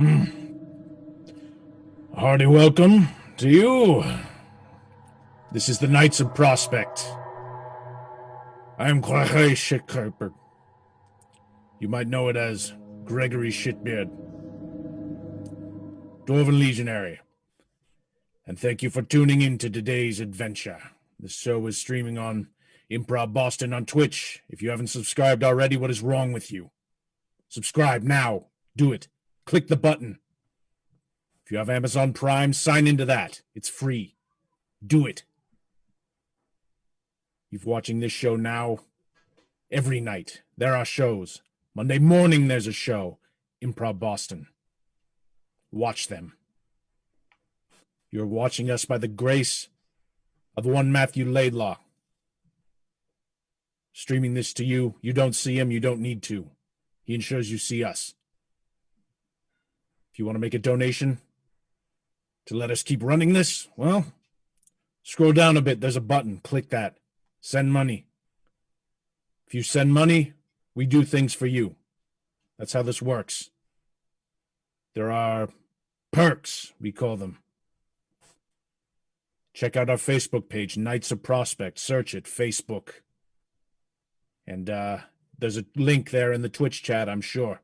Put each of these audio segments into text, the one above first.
A hearty welcome to you. This is the Knights of Prospect. I am Gregory Shitkerper. You might know it as Gregory Shitbeard, Dwarven Legionary. And thank you for tuning in to today's adventure. This show is streaming on Improv Boston on Twitch. If you haven't subscribed already, what is wrong with you? Subscribe now. Do it. Click the button. If you have Amazon Prime, sign into that. It's free. Do it. You're watching this show now. Every night, there are shows. Monday morning, there's a show. Improv Boston. Watch them. You're watching us by the grace of one Matthew Laidlaw. Streaming this to you. You don't see him, you don't need to. He ensures you see us. If you want to make a donation to let us keep running this, well, scroll down a bit. There's a button. Click that. Send money. If you send money, we do things for you. That's how this works. There are perks, we call them. Check out our Facebook page, Knights of Prospect. Search it, Facebook. And there's a link there in the Twitch chat, I'm sure.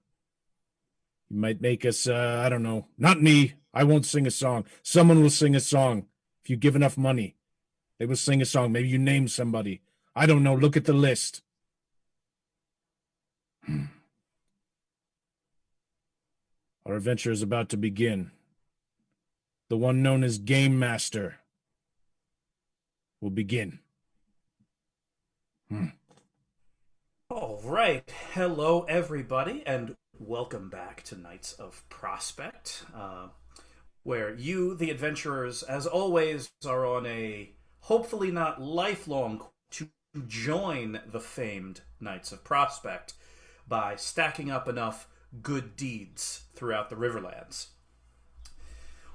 You might make us, I don't know, not me. I won't sing a song. Someone will sing a song. If you give enough money, they will sing a song. Maybe you name somebody. I don't know. Look at the list. Our adventure is about to begin. The one known as Game Master will begin. All right. Hello, everybody, and welcome back to Knights of Prospect, where you, the adventurers, as always, are on a hopefully not lifelong to join the famed Knights of Prospect by stacking up enough good deeds throughout the Riverlands.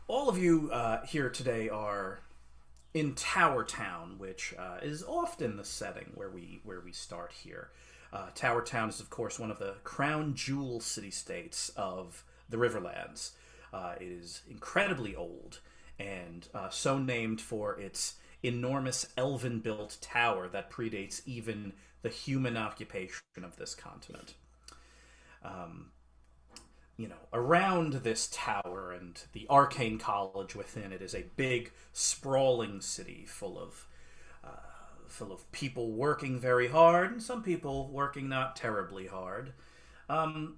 All of you here today are in Tower Town, which is often the setting where we start here. Tower Town is, of course, one of the crown jewel city-states of the Riverlands. It is incredibly old, and so named for its enormous elven-built tower that predates even the human occupation of this continent. Around this tower and the arcane college within it is a big, sprawling city full of people working very hard, and some people working not terribly hard. Ronaldo,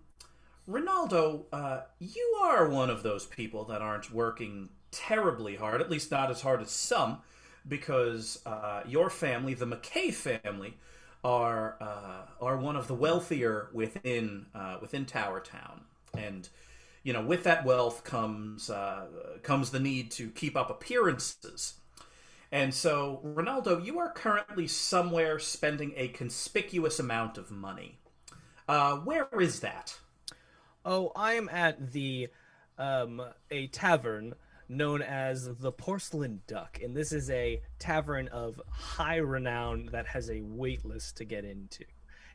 you are one of those people that aren't working terribly hard, at least not as hard as some, because your family, the McKay family, are one of the wealthier within Tower Town, and with that wealth comes the need to keep up appearances. And so, Ronaldo, you are currently somewhere spending a conspicuous amount of money. Where is that? Oh, I am at a tavern known as the Porcelain Duck, and this is a tavern of high renown that has a wait list to get into.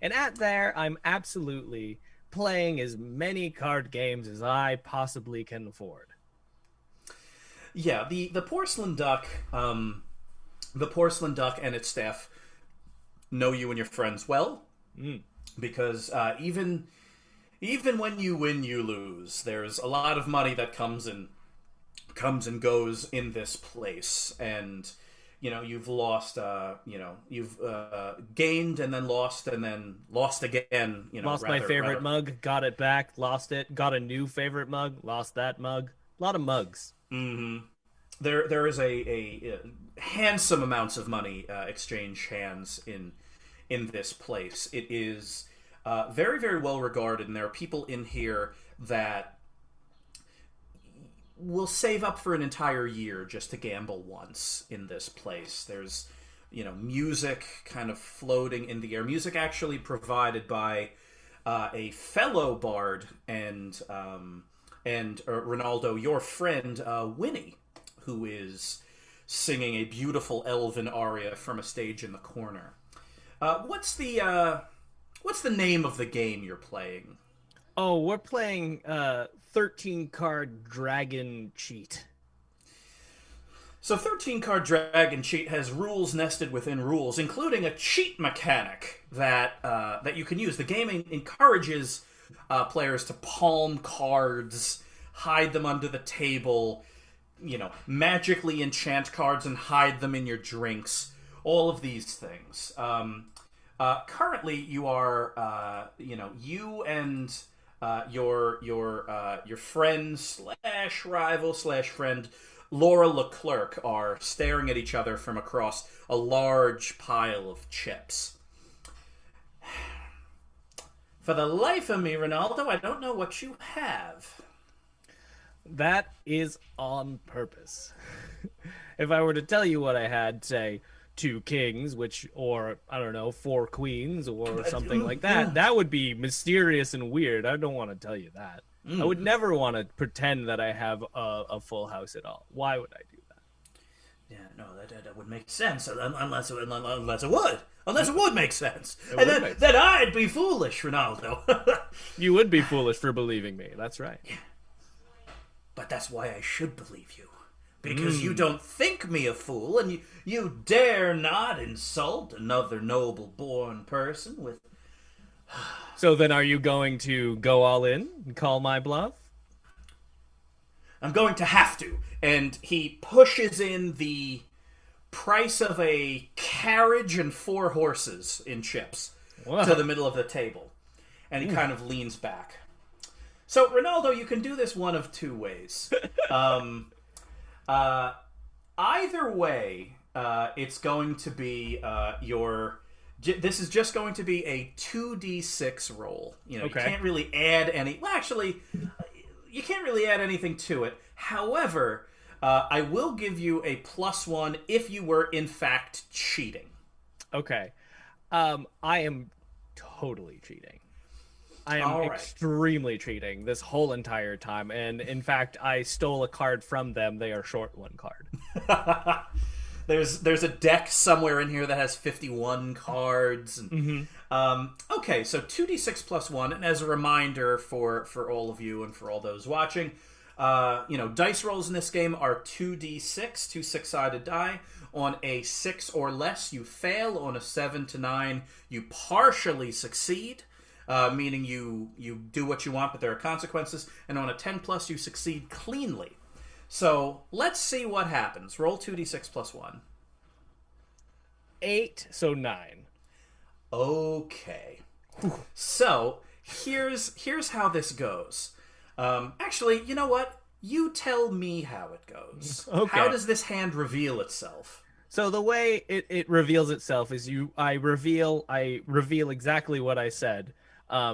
And at there, I'm absolutely playing as many card games as I possibly can afford. Yeah, the Porcelain Duck, the Porcelain Duck and its staff know you and your friends well, because even when you win, you lose. There's a lot of money that comes and goes in this place, and you've lost. You've gained and then lost again. Lost my favorite mug, got it back, lost it, got a new favorite mug, lost that mug. A lot of mugs. Mm-hmm. There is a handsome amounts of money exchange hands in this place. It is very, very well regarded, and there are people in here that will save up for an entire year just to gamble once in this place. There's music kind of floating in the air. Music actually provided by a fellow bard and Ronaldo, your friend Winnie, who is singing a beautiful elven aria from a stage in the corner. What's the name of the game you're playing? Oh, we're playing 13 card dragon cheat. So 13 card Dragon Cheat has rules nested within rules, including a cheat mechanic that you can use. The game encourages players to palm cards, hide them under the table, magically enchant cards and hide them in your drinks. All of these things. Currently, you are, you and your friend slash rival slash friend Laura Leclerc are staring at each other from across a large pile of chips. For the life of me, Ronaldo, I don't know what you have. That is on purpose. If I were to tell you what I had, say, two kings, or I don't know, four queens, or something like that, that would be mysterious and weird. I don't want to tell you that. I would never want to pretend that I have a full house at all. Why would I do that? Yeah, no, that would make sense unless it would. Unless it would make sense. And then I'd be foolish, Ronaldo. You would be foolish for believing me. That's right. Yeah. But that's why I should believe you. Because you don't think me a fool, and you dare not insult another noble-born person with... So then are you going to go all in and call my bluff? I'm going to have to. And he pushes in the price of a carriage and 4 horses in chips to the middle of the table. And he kind of leans back. So, Ronaldo, you can do this one of two ways. Either way, it's going to be this is just going to be a 2d6 roll. You can't really add any... Well, actually, you can't really add anything to it. However, I will give you a +1 if you were, in fact, cheating. Okay. I am totally cheating. I am extremely cheating this whole entire time. And, in fact, I stole a card from them. They are short one card. There's a deck somewhere in here that has 51 cards. And, okay, so 2d6 +1, and as a reminder for all of you and for all those watching, dice rolls in this game are 2d6, 2 6-sided die. On a 6 or less, you fail. On a 7 to 9, you partially succeed, meaning you do what you want, but there are consequences. And on a 10+, you succeed cleanly. So let's see what happens. Roll 2d6 +1. 8, so 9. Okay. So here's how this goes. Actually, you know what? You tell me how it goes. Okay. How does this hand reveal itself? So the way it reveals itself is I reveal exactly what I said.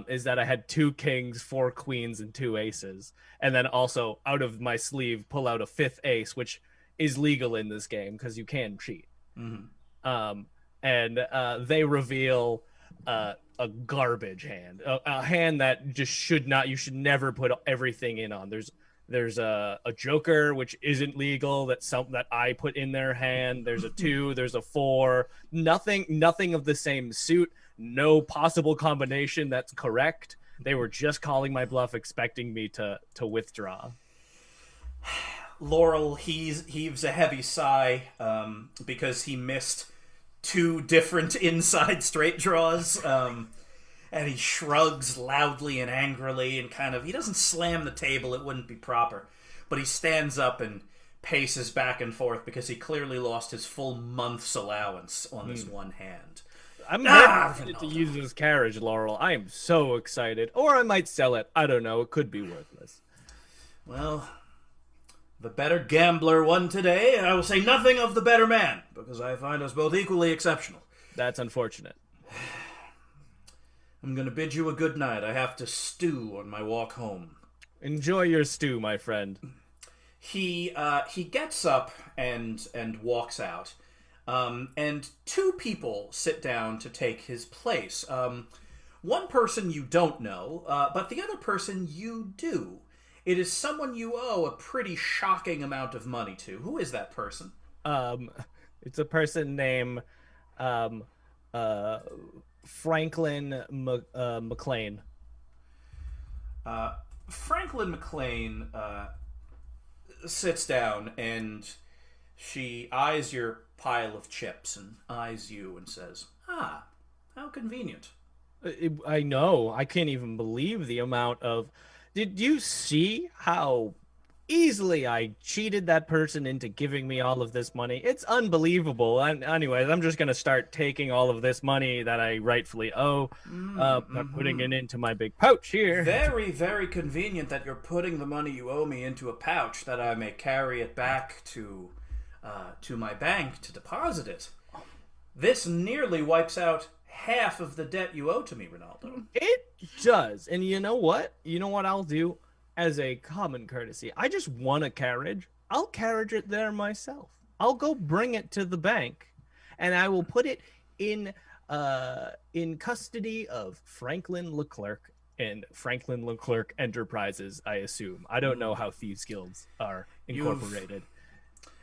Is that I had 2 kings, 4 queens, and 2 aces, and then also out of my sleeve pull out a 5th ace, which is legal in this game because you can cheat. And they reveal a garbage hand, a hand that just you should never put everything in on. There's a joker, which isn't legal, that I put in their hand. There's a 2, there's a 4, nothing of the same suit. No possible combination that's correct. They were just calling my bluff, expecting me to withdraw. Laurel heaves a heavy sigh because he missed 2 different inside straight draws, and he shrugs loudly and angrily and he doesn't slam the table, it wouldn't be proper, but he stands up and paces back and forth because he clearly lost his full month's allowance on this one hand. I'm ready to use this carriage, Laurel. I am so excited. Or I might sell it. I don't know. It could be worthless. Well, the better gambler won today, and I will say nothing of the better man, because I find us both equally exceptional. That's unfortunate. I'm going to bid you a good night. I have to stew on my walk home. Enjoy your stew, my friend. He gets up and walks out. And 2 people sit down to take his place. One person you don't know, but the other person you do. It is someone you owe a pretty shocking amount of money to. Who is that person? It's a person named Franklin McLean. Franklin McLean sits down and she eyes your pile of chips and eyes you and says, "Ah, how convenient." I know. I can't even believe the amount of. Did you see how easily I cheated that person into giving me all of this money? It's unbelievable. And anyways, I'm just gonna start taking all of this money that I rightfully owe, by putting it into my big pouch here. Very, very convenient that you're putting the money you owe me into a pouch that I may carry it back to my bank to deposit it. This nearly wipes out half of the debt you owe to me, Ronaldo. It does. And you know what? You know what I'll do as a common courtesy? I just want a carriage. I'll carriage it there myself. I'll go bring it to the bank and I will put it in custody of Franklin Leclerc and Franklin Leclerc Enterprises, I assume. I don't know how thieves guilds are incorporated.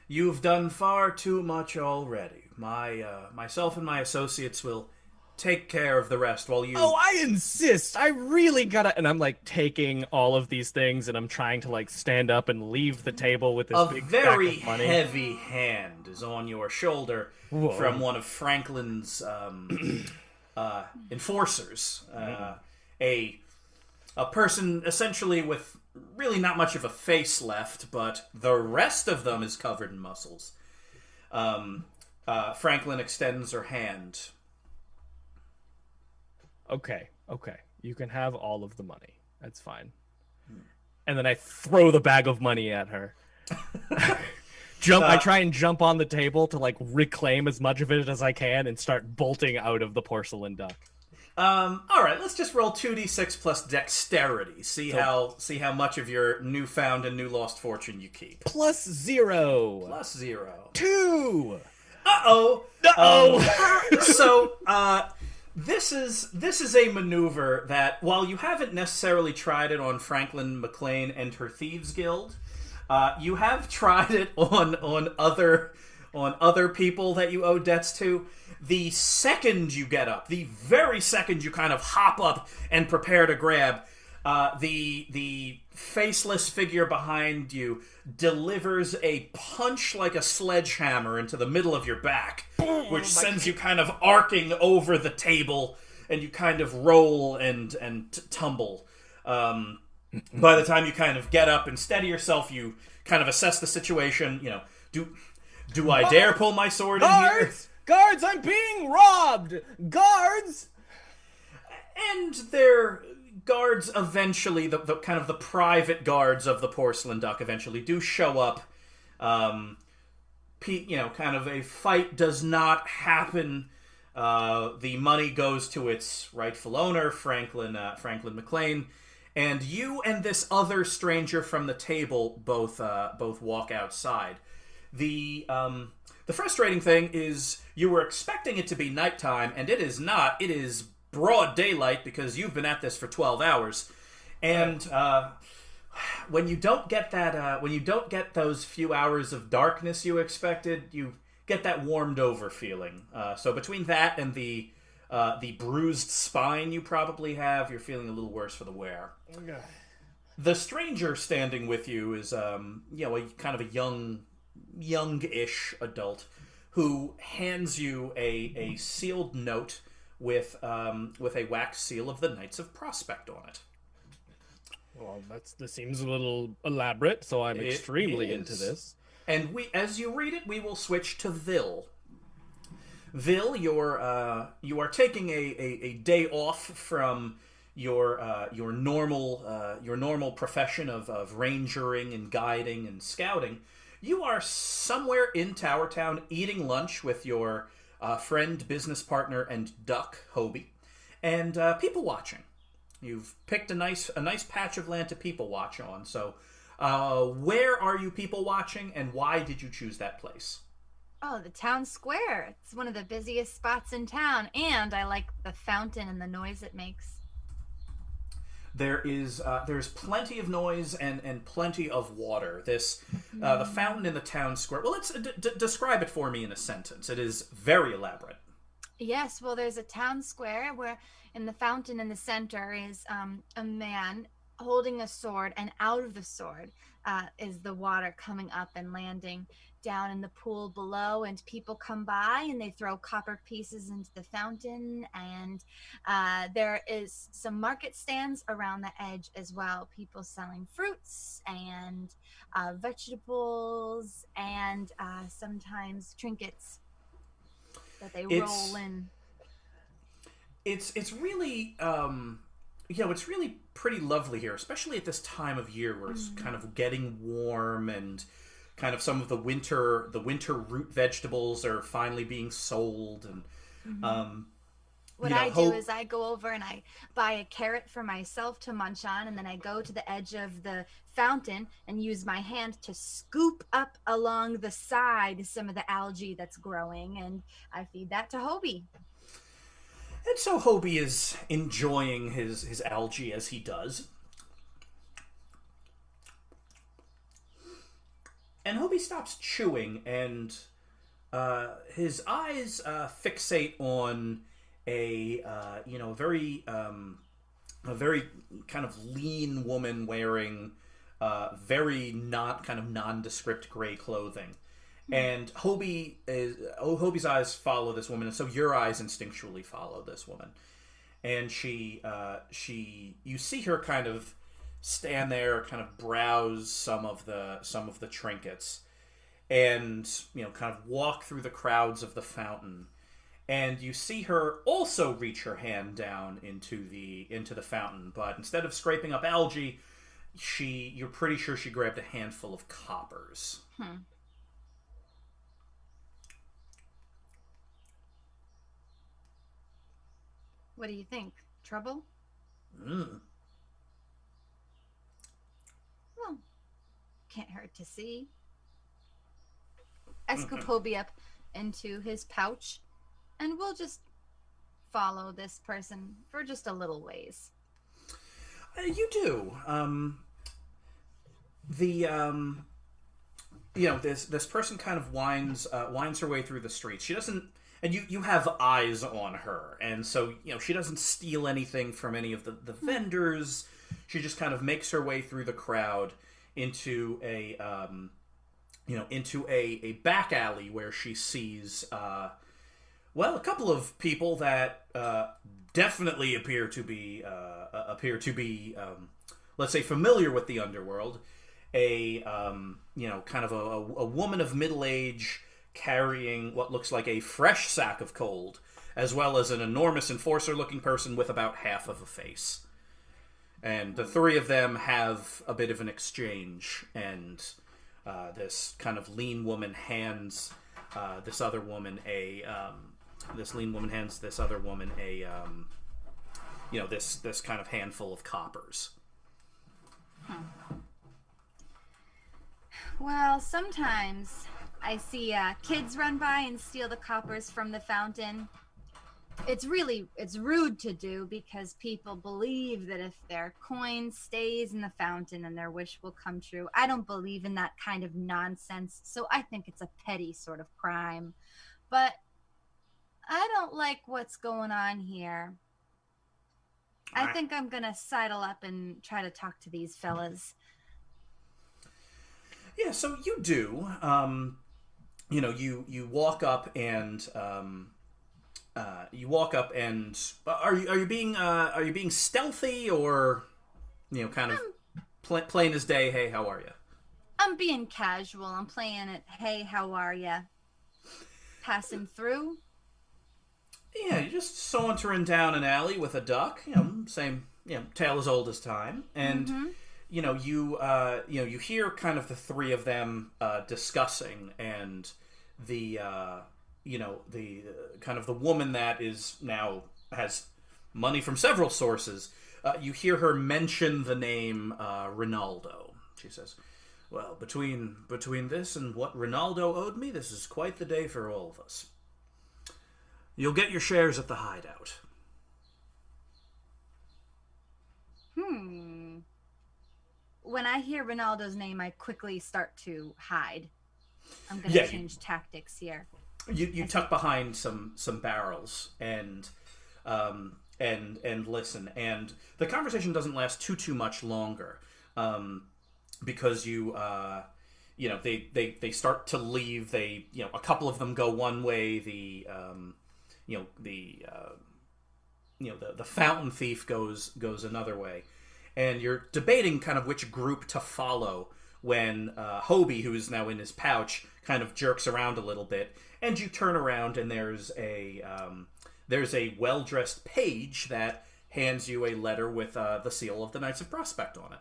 You've done far too much already. Myself and my associates will take care of the rest while you... Oh, I insist. I really gotta. And I'm like taking all of these things and I'm trying to like stand up and leave the table with this A big very stack of money. heavy hand is on your shoulder from one of Franklin's enforcers. A person essentially with really not much of a face left, but the rest of them is covered in muscles. Franklin extends her hand. Okay. You can have all of the money. That's fine. And then I throw the bag of money at her. I try and jump on the table to like reclaim as much of it as I can and start bolting out of the porcelain duck. All right, let's just roll 2d6 plus dexterity. See how much of your newfound and new lost fortune you keep. +0. +0. 2. Uh-oh. Uh-oh. So, this is a maneuver that, while you haven't necessarily tried it on Franklin McLean and her Thieves Guild, you have tried it on other people that you owe debts to. The second you get up, the very second you kind of hop up and prepare to grab, the faceless figure behind you delivers a punch like a sledgehammer into the middle of your back, which sends you kind of arcing over the table, and you kind of roll and tumble. By the time you kind of get up and steady yourself, you kind of assess the situation. You know, do I dare pull my sword in here? Guards, I'm being robbed! Guards! And their guards eventually, the kind of the private guards of the Porcelain Duck eventually do show up. Kind of a fight does not happen. The money goes to its rightful owner, Franklin McLean, and you and this other stranger from the table both walk outside. The frustrating thing is you were expecting it to be nighttime, and it is not. It is broad daylight because you've been at this for 12 hours. And when you don't get those few hours of darkness you expected, you get that warmed over feeling. So between that and the bruised spine you probably have, you're feeling a little worse for the wear. Okay. The stranger standing with you is a kind of a youngish adult who hands you a sealed note with a wax seal of the Knights of Prospect on it. Well, this seems a little elaborate, so I'm extremely into this. And as you read it, we will switch to Vil. Vil, you are taking a day off from your normal profession of rangering and guiding and scouting. You are somewhere in Tower Town eating lunch with your friend, business partner, and duck, Hobie, and people watching. You've picked a nice patch of land to people watch on. So, where are you people watching, and why did you choose that place? Oh, the town square. It's one of the busiest spots in town, and I like the fountain and the noise it makes. There's plenty of noise and plenty of water. The fountain in the town square. Well, let's describe it for me in a sentence. It is very elaborate. Yes, well, there's a town square where in the fountain in the center is a man holding a sword, and out of the sword is the water coming up and landing down in the pool below, and people come by and they throw copper pieces into the fountain, and there is some market stands around the edge as well, people selling fruits and vegetables and sometimes trinkets that they roll in. It's really it's really pretty lovely here, especially at this time of year where it's kind of getting warm, and kind of some of the winter root vegetables are finally being sold. And what I do is I go over and I buy a carrot for myself to munch on, and then I go to the edge of the fountain and use my hand to scoop up along the side some of the algae that's growing, and I feed that to Hobie. And so Hobie is enjoying his algae as he does. And Hobie stops chewing, and his eyes fixate on a very kind of lean woman wearing very not kind of nondescript gray clothing. And Hobie's eyes follow this woman, and so your eyes instinctually follow this woman. And you see her kind of stand there, kind of browse some of the trinkets, and kind of walk through the crowds of the fountain. And you see her also reach her hand down into the fountain, but instead of scraping up algae, you're pretty sure she grabbed a handful of coppers. What do you think? Trouble? Mm. Well, can't hurt to see. I scoop Hobie up into his pouch, and we'll just follow this person for just a little ways. You do. This person kind of winds her way through the streets. She doesn't, and you have eyes on her, and so she doesn't steal anything from any of the vendors. She just kind of makes her way through the crowd into a back alley where she sees a couple of people that definitely appear to be let's say familiar with the underworld. Kind of a woman of middle age carrying what looks like a fresh sack of cold, as well as an enormous enforcer-looking person with about half of a face. And the three of them have a bit of an exchange, and this kind of lean woman hands this other woman a this kind of handful of coppers. Well, sometimes I see kids run by and steal the coppers from the fountain. It's rude to do, because people believe that if their coin stays in the fountain, then their wish will come true. I don't believe in that kind of nonsense, so I think it's a petty sort of crime. But I don't like what's going on here. I think I'm gonna sidle up and try to talk to these fellas. Yeah, so you do. You walk up and are you being stealthy, or kind of plain as day? Hey, how are you? I'm being casual. I'm playing it. Hey, how are ya? Passing through. Yeah, you're just sauntering down an alley with a duck. Same. Tale as old as time, and. You hear kind of the three of them discussing, and the kind of the woman that is now has money from several sources. You hear her mention the name Ronaldo. She says, "Well, between this and what Ronaldo owed me, this is quite the day for all of us. You'll get your shares at the hideout." When I hear Ronaldo's name, I quickly start to hide. I'm going to change tactics here. You tuck behind some barrels, and and listen. And the conversation doesn't last too much longer, because they start to leave. They a couple of them go one way. The fountain thief goes another way, and you're debating kind of which group to follow when Hobie, who is now in his pouch, kind of jerks around a little bit, and you turn around and there's a well-dressed page that hands you a letter with the seal of the Knights of Prospect on it.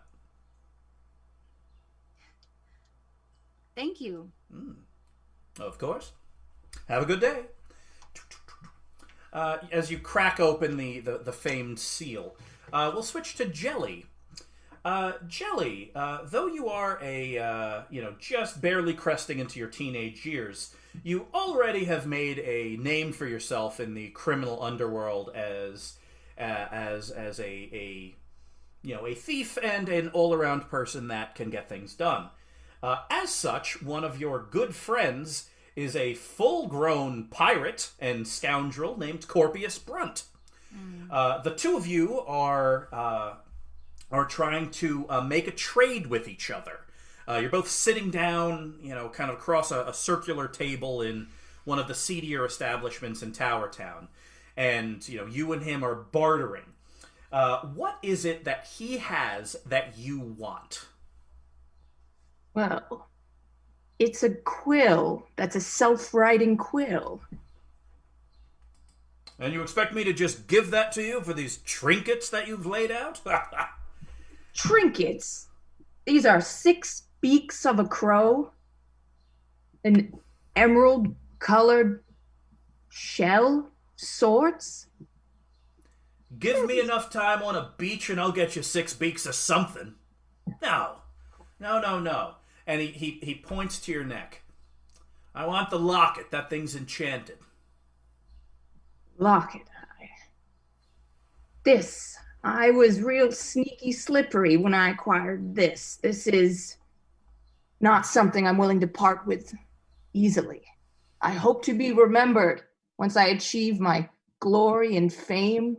Thank you. Of course. Have a good day. As you crack open the famed seal, we'll switch to Jelly. Jelly, though you are just barely cresting into your teenage years, you already have made a name for yourself in the criminal underworld as a thief and an all-around person that can get things done. As such, one of your good friends is a full-grown pirate and scoundrel named Corpius Brunt. The two of you are trying to make a trade with each other. You're both sitting down, kind of across a circular table in one of the seedier establishments in Tower Town, and you and him are bartering. What is it that he has that you want? Well, it's a quill that's a self-writing quill. And you expect me to just give that to you for these trinkets that you've laid out? Trinkets? These are 6 beaks of a crow, an emerald-colored shell, swords. Give me enough time on a beach and I'll get you 6 beaks of something. No. And he points to your neck. I want the locket. That thing's enchanted. Locket. I was real sneaky slippery when I acquired this. This is not something I'm willing to part with easily. I hope to be remembered once I achieve my glory and fame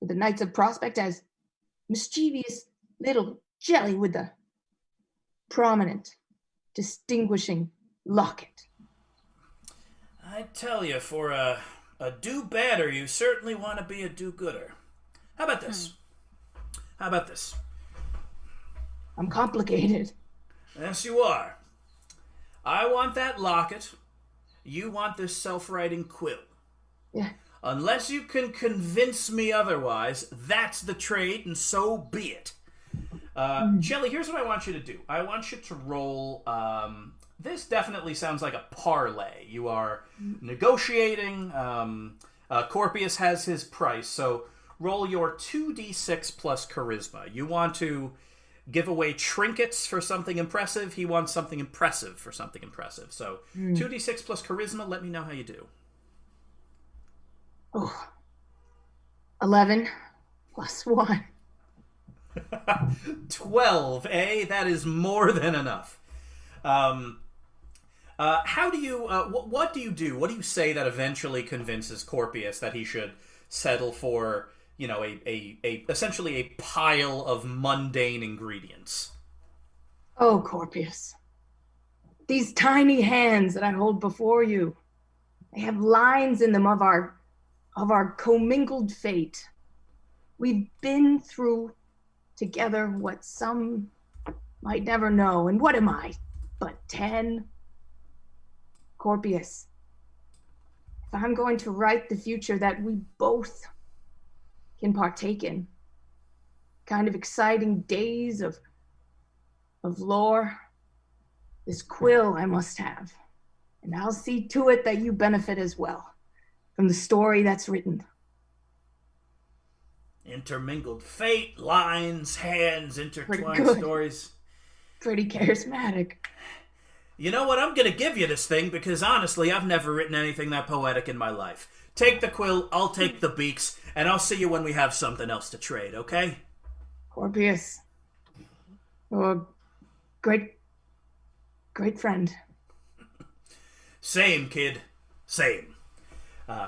with the Knights of Prospect as mischievous little Jelly with the prominent, distinguishing locket. I tell you, for a do-badder, you certainly want to be a do-gooder. How about this? I'm complicated. Yes, you are. I want that locket. You want this self-writing quill. Yeah. Unless you can convince me otherwise, that's the trade, and so be it. Jelly, here's what I want you to do. I want you to roll... this definitely sounds like a parlay. You are negotiating. Corpius has his price, so roll your 2d6 plus charisma. You want to give away trinkets for something impressive. He wants something impressive for something impressive. So 2d6 plus charisma. Let me know how you do. Oh, 11 plus 1. 12, eh? That is more than enough. How do you? What do you do? What do you say that eventually convinces Corpius that he should settle for, essentially a pile of mundane ingredients? Oh, Corpius. These tiny hands that I hold before you, they have lines in them of our commingled fate. We've been through together what some might never know. And what am I? But 10? Corpius, if I'm going to write the future that we both can partake in, kind of exciting days of lore, this quill I must have. And I'll see to it that you benefit as well from the story that's written. Intermingled fate, lines, hands, intertwined stories. Pretty charismatic. You know what? I'm going to give you this thing because, honestly, I've never written anything that poetic in my life. Take the quill, I'll take the beaks, and I'll see you when we have something else to trade, okay? Corpius. Oh, great friend. Same, kid. Same.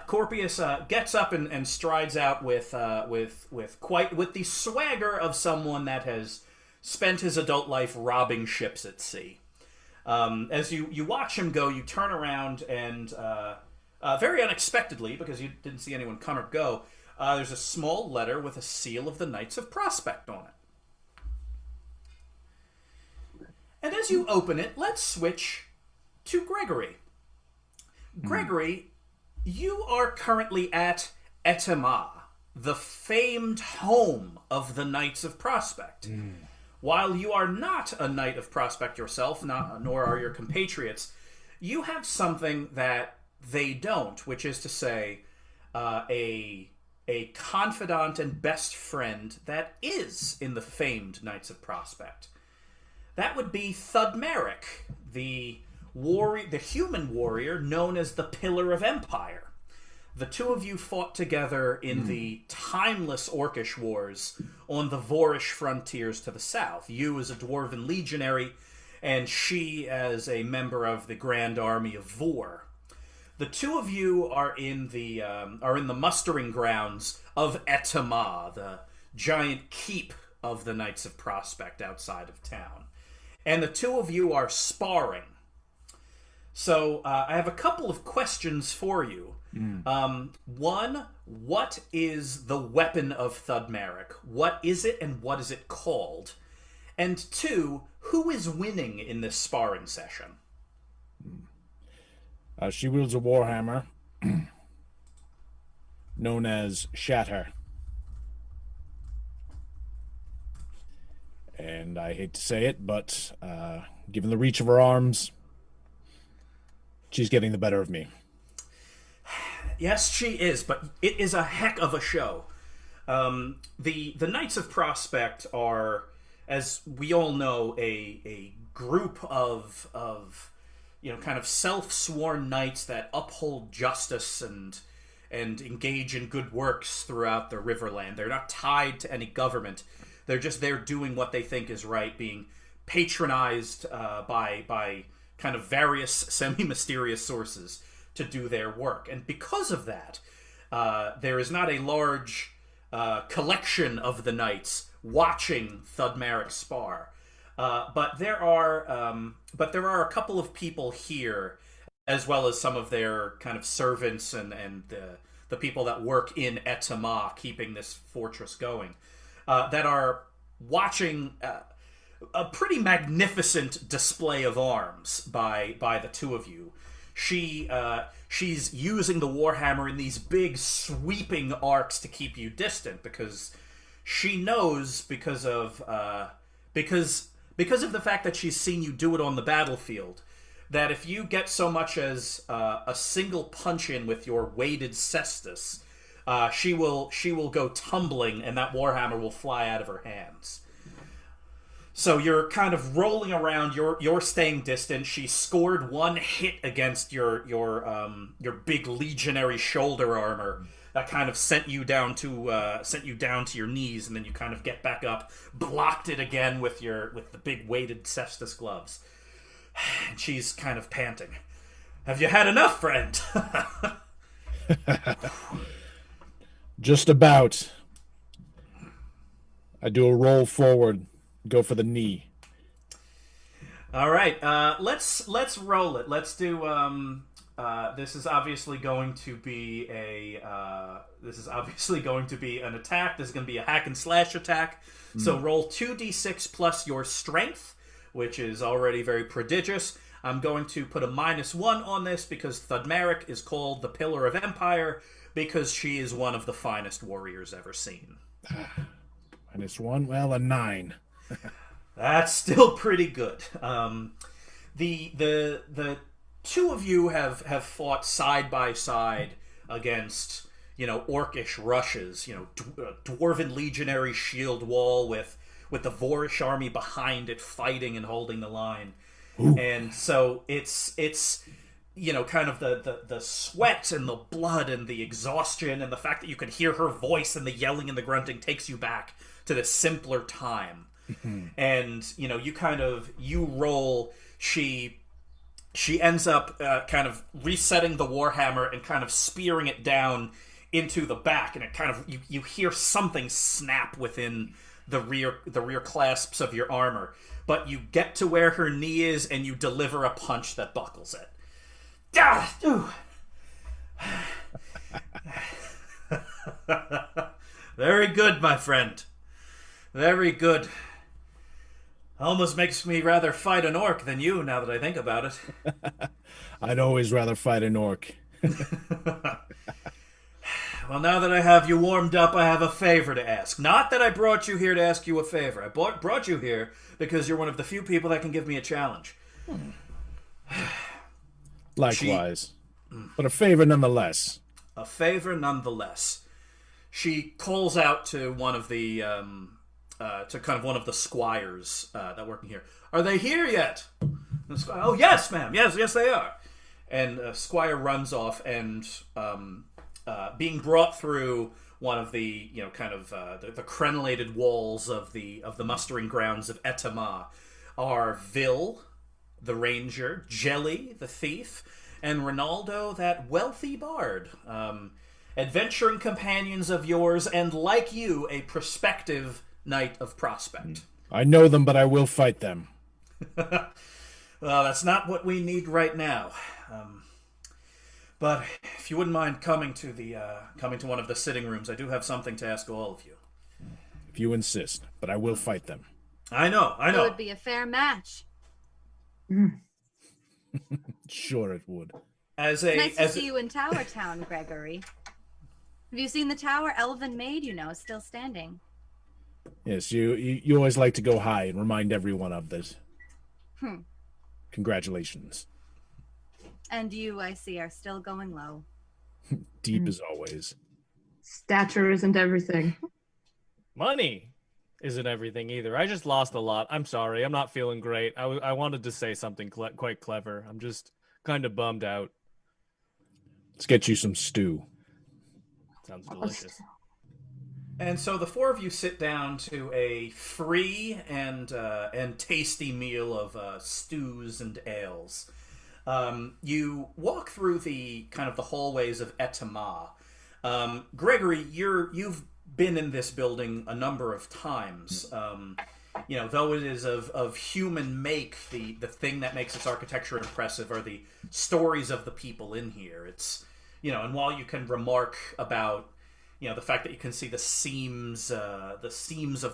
Corpius gets up and strides out with the swagger of someone that has spent his adult life robbing ships at sea. As you watch him go, you turn around and very unexpectedly, because you didn't see anyone come or go, there's a small letter with a seal of the Knights of Prospect on it. And as you open it, let's switch to Gregory. Gregory, you are currently at Etema, the famed home of the Knights of Prospect. While you are not a Knight of Prospect yourself, nor are your compatriots, you have something that they don't, which is to say, a confidant and best friend that is in the famed Knights of Prospect. That would be Thudmeric, the human warrior known as the Pillar of Empire. The two of you fought together in the timeless Orcish wars on the Vorish frontiers to the south. You as a dwarven legionary, and she as a member of the Grand Army of Vor. The two of you are in the mustering grounds of Etema, the giant keep of the Knights of Prospect outside of town. And the two of you are sparring. So I have a couple of questions for you. One, what is the weapon of Thudmeric? What is it and what is it called? And two, who is winning in this sparring session? She wields a warhammer known as Shatter. And I hate to say it, but given the reach of her arms, she's getting the better of me. Yes, she is, but it is a heck of a show. The Knights of Prospect are, as we all know, a group of kind of self-sworn knights that uphold justice and engage in good works throughout the Riverland. They're not tied to any government. They're just there doing what they think is right, being patronized by kind of various semi-mysterious sources to do their work. And because of that, there is not a large collection of the knights watching Thudmeric spar. But there are a couple of people here, as well as some of their kind of servants and the people that work in Etema, keeping this fortress going, that are watching a pretty magnificent display of arms by the two of you. She's using the warhammer in these big sweeping arcs to keep you distant, because she knows, because of the fact that she's seen you do it on the battlefield, that if you get so much as a single punch in with your weighted cestus, she will go tumbling, and that warhammer will fly out of her hands. So you're kind of rolling around. You're staying distant. She scored one hit against your big legionary shoulder armor that kind of sent you down to your knees, and then you kind of get back up, blocked it again with the big weighted cestus gloves. And she's kind of panting. Have you had enough, friend? Just about. I do a roll forward, go for the knee. All right, let's roll it. Let's do. This is obviously going to be an attack. This is going to be a hack and slash attack. So roll 2d6 plus your strength, which is already very prodigious. I'm going to put a -1 on this because Thudmeric is called the Pillar of Empire, because she is one of the finest warriors ever seen. -1, well, a 9. That's still pretty good. The two of you have fought side by side against, orcish rushes, dwarven legionary shield wall with the Vorish army behind it fighting and holding the line. Ooh. And so it's kind of the sweat and the blood and the exhaustion and the fact that you can hear her voice and the yelling and the grunting takes you back to the simpler time. And you roll. She she ends up kind of resetting the warhammer and kind of spearing it down into the back, and it kind of you hear something snap within the rear clasps of your armor, but you get to where her knee is and you deliver a punch that buckles it. Very good, my friend. Very good. Almost makes me rather fight an orc than you, now that I think about it. I'd always rather fight an orc. Well, now that I have you warmed up, I have a favor to ask. Not that I brought you here to ask you a favor. I brought you here because you're one of the few people that can give me a challenge. Likewise. But a favor nonetheless. A favor nonetheless. She calls out to one of the, to kind of one of the squires that are working here. Are they here yet? Oh, yes, ma'am. Yes, they are. And Squire runs off and... being brought through one of the, the crenellated walls of the mustering grounds of Etama are Vil, the ranger, Jelly, the thief, and Ronaldo, that wealthy bard. Adventuring companions of yours, and like you, a prospective knight of Prospect. I know them, but I will fight them. Well, that's not what we need right now. But if you wouldn't mind coming to one of the sitting rooms, I do have something to ask all of you. If you insist, but I will fight them. I know. It would be a fair match. Sure it would. Nice to see you in Tower Town, Gregory. Have you seen the tower? Elven Maid, is still standing. Yes, you always like to go high and remind everyone of this. Congratulations. And you, I see, are still going low. Deep as always. Stature isn't everything. Money isn't everything either. I just lost a lot. I'm sorry. I'm not feeling great. I wanted to say something quite clever. I'm just kind of bummed out. Let's get you some stew. Sounds delicious. And so the four of you sit down to a free and tasty meal of stews and ales. You walk through the kind of the hallways of Etama. Gregory, you've been in this building a number of times. Though it is of human make, the thing that makes its architecture impressive are the stories of the people in here. It's, and while you can remark about, the fact that you can see the seams of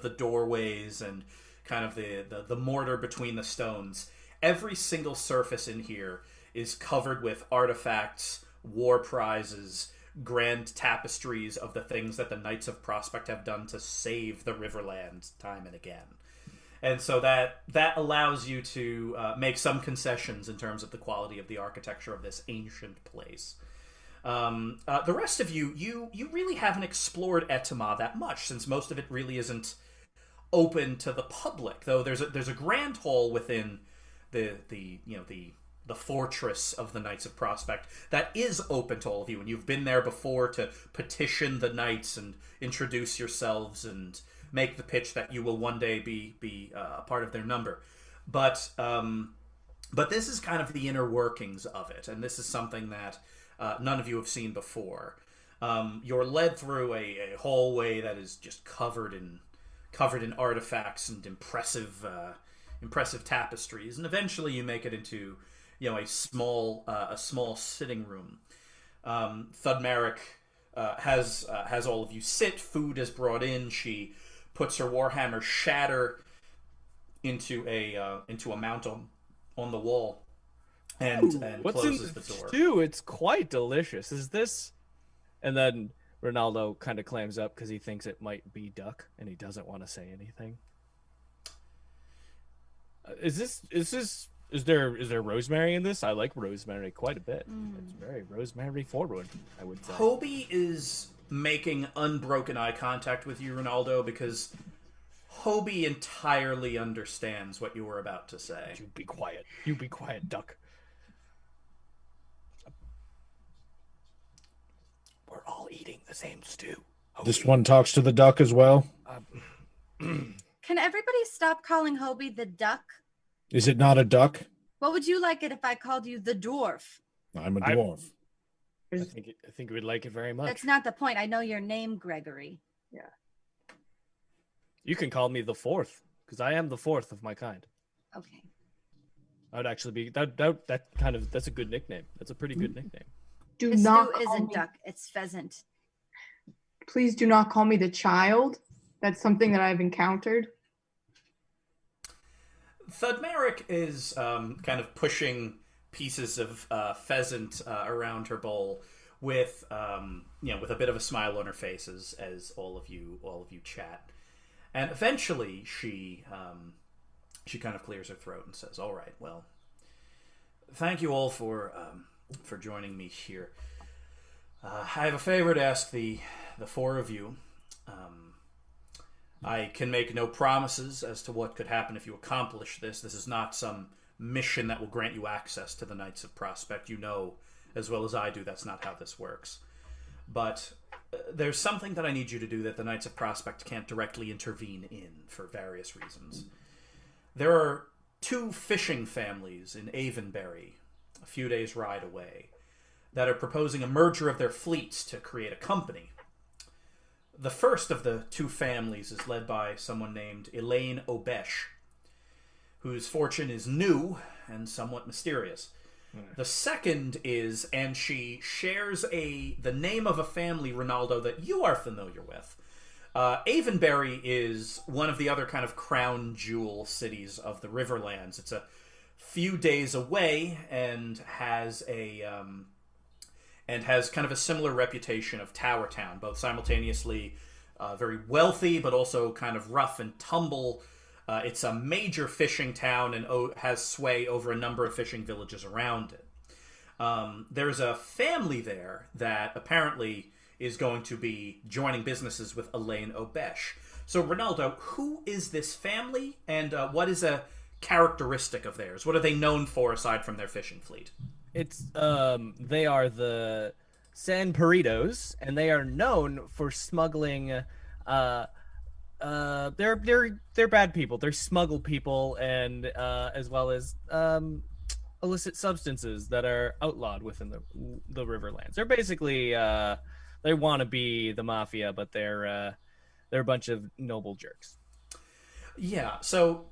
the doorways and kind of the mortar between the stones, every single surface in here is covered with artifacts, war prizes, grand tapestries of the things that the Knights of Prospect have done to save the Riverland time and again. And so that allows you to make some concessions in terms of the quality of the architecture of this ancient place. The rest of you really haven't explored Etama that much, since most of it really isn't open to the public. Though there's a grand hall within the fortress of the Knights of Prospect that is open to all of you, and you've been there before to petition the knights and introduce yourselves and make the pitch that you will one day be a part of their number. But this is kind of the inner workings of it, and this is something that none of you have seen before. You're led through a hallway that is just covered in artifacts and impressive tapestries, and eventually you make it into a small sitting room. Thudmeric has all of you sit. Food is brought in. She puts her warhammer Shatter into a mount on the wall and closes the door. Stew? It's quite delicious. Is this? And then Ronaldo kind of clams up because he thinks it might be duck, and he doesn't want to say anything. Is there rosemary in this? I like rosemary quite a bit. It's very rosemary forward, I would say. Hobie is making unbroken eye contact with you, Ronaldo, because Hobie entirely understands what you were about to say. You be quiet. You be quiet, duck. We're all eating the same stew. Hobie. This one talks to the duck as well. Can everybody stop calling Hobie the duck? Is it not a duck? What would you like it if I called you the dwarf? I'm a dwarf. I think we'd like it very much. That's not the point. I know your name, Gregory. You can call me the fourth, because I am the fourth of my kind. Okay. I would actually be that's a good nickname. That's a pretty good nickname. Do This not stew call isn't me, duck, it's pheasant. please do not call me the child. That's something that I've encountered. Thudmeric is kind of pushing pieces of pheasant around her bowl with with a bit of a smile on her face as all of you chat, and eventually she kind of clears her throat and says, "All right, well, thank you all for joining me here. I have a favor to ask the four of you. I can make no promises as to what could happen if you accomplish this. This is not some mission that will grant you access to the Knights of Prospect. You know as well as I do that's not how this works. But there's something that I need you to do that the Knights of Prospect can't directly intervene in for various reasons. There are 2 fishing families in Avonbury, a few days' ride away, that are proposing a merger of their fleets to create a company. The first of the 2 families is led by someone named Elaine Obesh, whose fortune is new and somewhat mysterious. The second is, and she shares the name of a family, Ronaldo, that you are familiar with. Avonbury is one of the other kind of crown jewel cities of the Riverlands. It's a few days away and has kind of a similar reputation of Tower Town, both simultaneously very wealthy but also kind of rough and tumble. It's a major fishing town and has sway over a number of fishing villages around it. There's a family there that apparently is going to be joining businesses with Elaine Obesh. So, Ronaldo, who is this family, and what is a characteristic of theirs? What are they known for aside from their fishing fleet? It's they are the San Peritos, and they are known for smuggling they're bad people. They're smuggle people, and as well as illicit substances that are outlawed within the Riverlands. They're basically they want to be the mafia, but they're a bunch of noble jerks. Yeah, so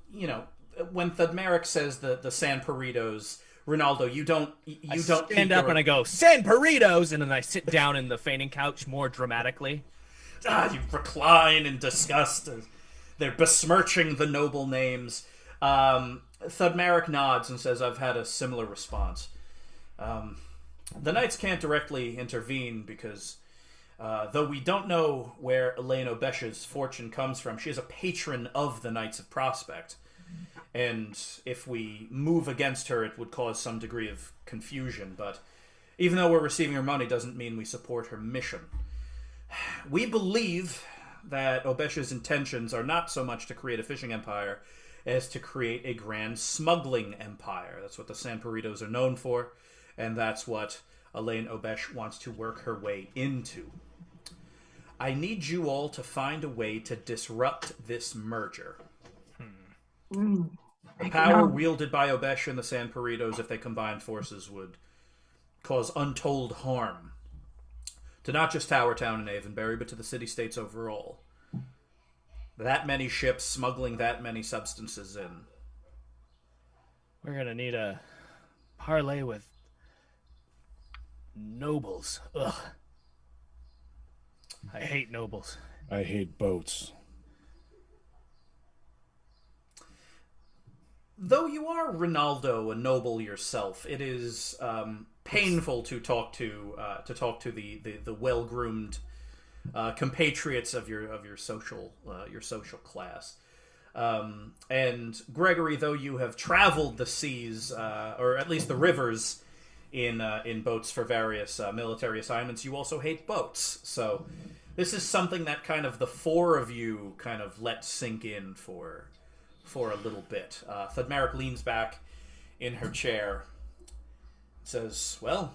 when Thudmeric says the San Peritos, Ronaldo, you don't stand up and I go San Peritos, and then I sit down in the fainting couch more dramatically. You recline in disgust. They're besmirching the noble names. Thudmeric nods and says, "I've had a similar response. The Knights can't directly intervene because, though we don't know where Elaine Obesh's fortune comes from, she is a patron of the Knights of Prospect. And if we move against her, it would cause some degree of confusion. But even though we're receiving her money, doesn't mean we support her mission. We believe that Obesh's intentions are not so much to create a fishing empire as to create a grand smuggling empire. That's what the San Peritos are known for, and that's what Elaine Obesh wants to work her way into. I need you all to find a way to disrupt this merger. The power wielded by Obesh and the San Peritos, if they combined forces, would cause untold harm to not just Tower Town and Avonbury, but to the city-states overall. That many ships smuggling that many substances in. We're gonna need a parlay with nobles. Ugh. I hate nobles. I hate boats. Though you are, Ronaldo, a noble yourself, it is painful to talk to the well-groomed compatriots of your social class. And Gregory, though you have traveled the seas, or at least the rivers, in boats for various military assignments, you also hate boats. So this is something that kind of the four of you kind of let sink in for a little bit. Thudmeric leans back in her chair, says, "Well,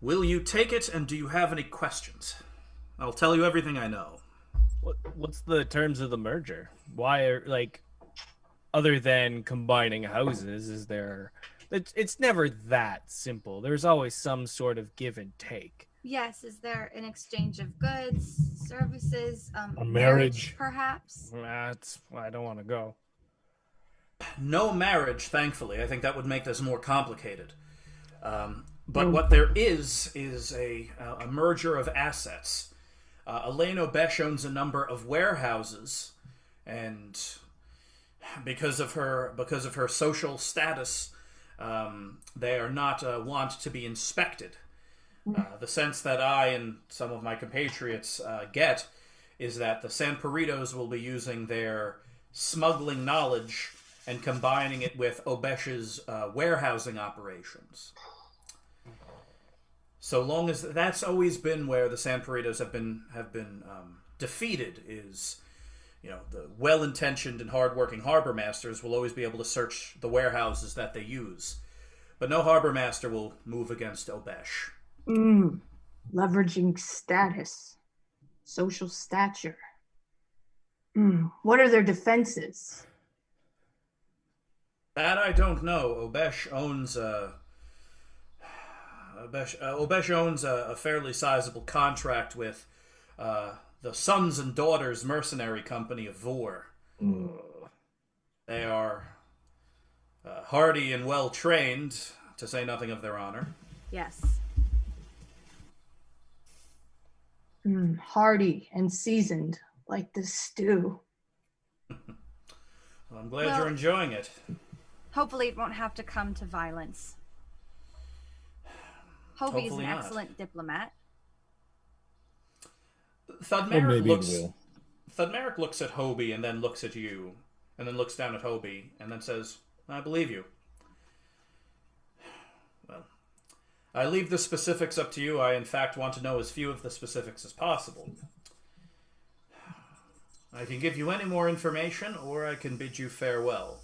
will you take it, and do you have any questions? I'll tell you everything I know." What's the terms of the merger? Why are other than combining houses, is there? It's never that simple. There's always some sort of give and take. Yes, is there an exchange of goods, services, A marriage, marriage. perhaps? That's why I don't want to go. No marriage, thankfully. I think that would make this more complicated. But Mm. what there is a merger of assets. Elena Besh owns a number of warehouses, and because of her social status, they are not wont to be inspected. The sense that I and some of my compatriots get is that the Sanperitos will be using their smuggling knowledge and combining it with Obesh's warehousing operations. So long as that's always been where the Sanperitos have been defeated, is the well-intentioned and hard-working harbor masters will always be able to search the warehouses that they use, but no harbor master will move against Obesh. Leveraging status, social stature. What are their defenses? That I don't know. Obesh owns a fairly sizable contract with the Sons and Daughters Mercenary Company of Vor. They are hardy and well trained, to say nothing of their honor. Yes. Hardy and seasoned, like the stew. Well, I'm glad Well- you're enjoying it. Hopefully, it won't have to come to violence. Hobie is an Hopefully not. excellent diplomat. Or maybe it will. Thudmeric looks at Hobie and then looks at you, and then looks down at Hobie and then says, "I believe you." Well, I leave the specifics up to you. I, in fact, want to know as few of the specifics as possible. I can give you any more information, or I can bid you farewell.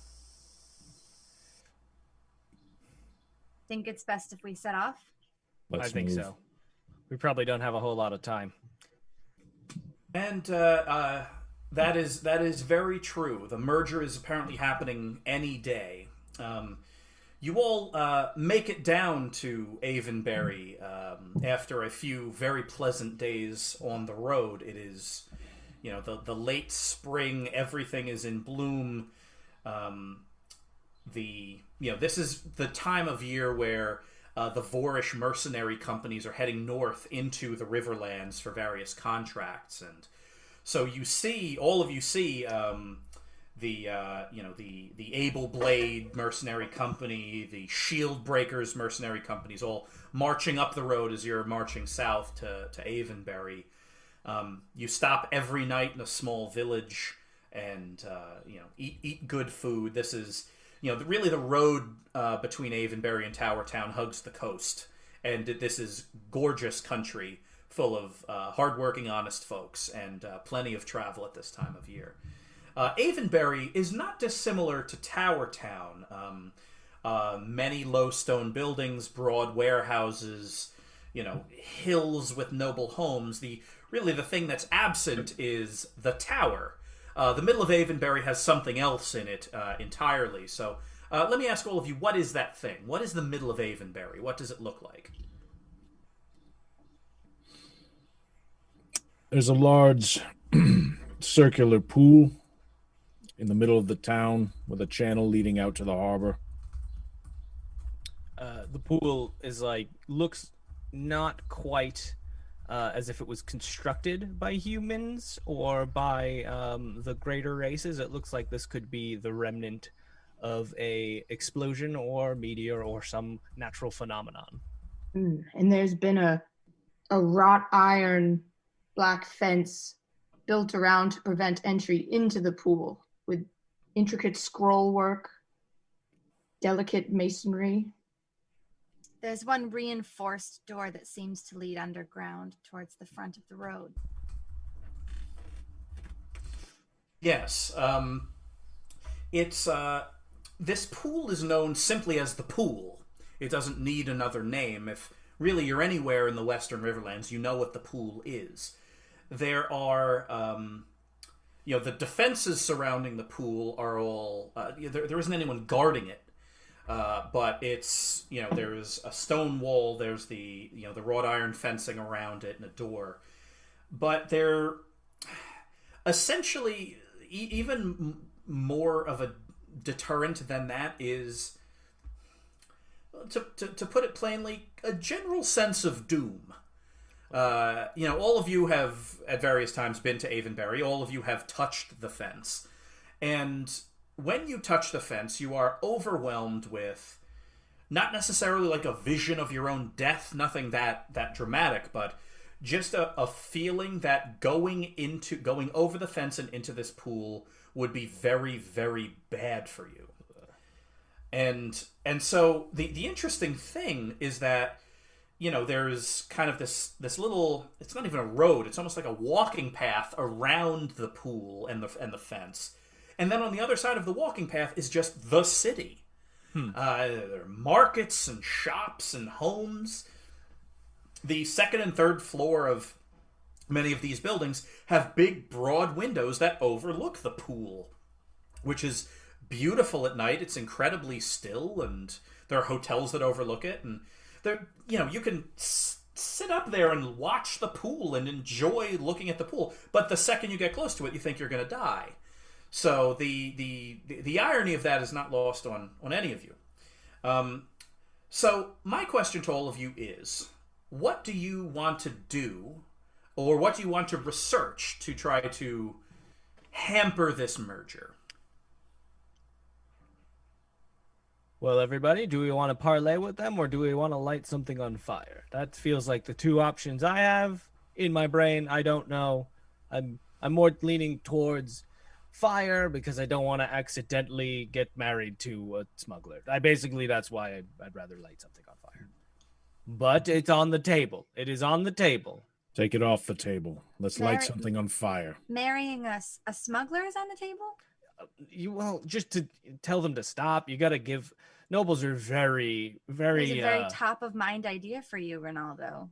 Think it's best if we set off? Let's I think move. so. We probably don't have a whole lot of time. And that is very true. The merger is apparently happening any day. You all make it down to Avonbury after a few very pleasant days on the road. It is, the late spring. Everything is in bloom. This is the time of year where the Vorish mercenary companies are heading north into the Riverlands for various contracts, and so all of you see the Able Blade mercenary company, the Shield Breakers mercenary companies, all marching up the road as you're marching south to Avonbury. You stop every night in a small village and eat good food. This is really the road between Avonbury and Tower Town hugs the coast, and this is gorgeous country full of hardworking, honest folks, and plenty of travel at this time of year. Avonbury is not dissimilar to Tower Town. Many low stone buildings, broad warehouses, hills with noble homes. The thing that's absent is the tower. The middle of Avonbury has something else in it entirely. So let me ask all of you, what is that thing? What is the middle of Avonbury? What does it look like? There's a large circular pool in the middle of the town with a channel leading out to the harbor. The pool is looks not quite as if it was constructed by humans or by the greater races. It looks like this could be the remnant of a explosion or meteor or some natural phenomenon. And there's been a wrought iron black fence built around to prevent entry into the pool with intricate scroll work, delicate masonry. There's one reinforced door that seems to lead underground towards the front of the road. Yes. It's this pool is known simply as the pool. It doesn't need another name. If really you're anywhere in the Western Riverlands, you know what the pool is. There are the defenses surrounding the pool are all there isn't anyone guarding it. But it's, there's a stone wall, there's the wrought iron fencing around it and a door. But they're essentially even more of a deterrent than that is, to put it plainly, a general sense of doom. All of you have at various times been to Avonbury. All of you have touched the fence. And when you touch the fence, you are overwhelmed with not necessarily like a vision of your own death, nothing that dramatic, but just a feeling that going over the fence and into this pool would be very, very bad for you. And so the interesting thing is that, there's kind of this little, it's not even a road, it's almost like a walking path around the pool and the fence. And then on the other side of the walking path is just the city. There are markets and shops and homes. The second and third floor of many of these buildings have big, broad windows that overlook the pool, which is beautiful at night. It's incredibly still, and there are hotels that overlook it. And you can sit up there and watch the pool and enjoy looking at the pool. But the second you get close to it, you think you're going to die. So the irony of that is not lost on any of you. So my question to all of you is, what do you want to do, or what do you want to research to try to hamper this merger? Well, everybody, do we want to parlay with them, or do we want to light something on fire? That feels like the two options I have in my brain. I don't know. I'm more leaning towards fire because I don't want to accidentally get married to a smuggler. That's why I'd rather light something on fire. But it's on the table. It is on the table. Take it off the table. Let's light something on fire. Marrying a smuggler is on the table? Just to tell them to stop, you got to give. Nobles are very, very. It's a very top of mind idea for you, Ronaldo.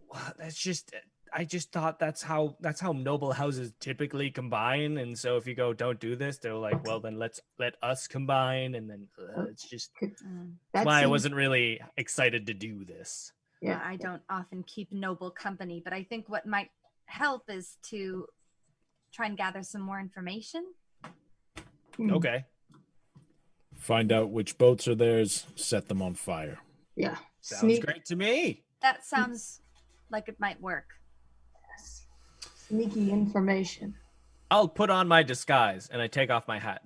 I just thought that's how noble houses typically combine, and so if you go, don't do this, they're like, well, then let us combine, and then it's just that's why I wasn't really excited to do this. Yeah, I don't often keep noble company, but I think what might help is to try and gather some more information. Okay. Find out which boats are theirs, set them on fire. Yeah. Sounds great to me. That sounds like it might work. Yes. Sneaky information. I'll put on my disguise and I take off my hat.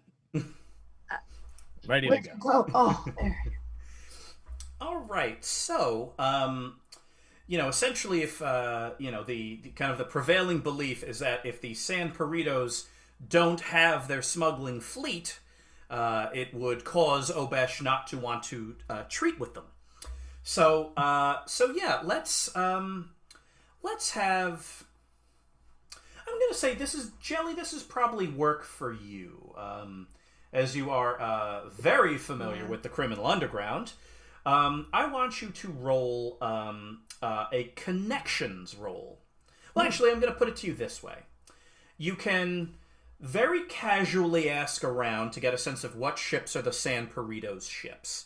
Ready to go. Oh, there. All right. So, essentially, if the kind of the prevailing belief is that if the San Peritos don't have their smuggling fleet, it would cause Obesh not to want to treat with them. So yeah, let's have. I'm gonna say this is Jelly. This is probably work for you, as you are very familiar with the criminal underground. I want you to roll a connections roll. Well, actually, I'm going to put it to you this way. You can very casually ask around to get a sense of what ships are the San Peritos ships.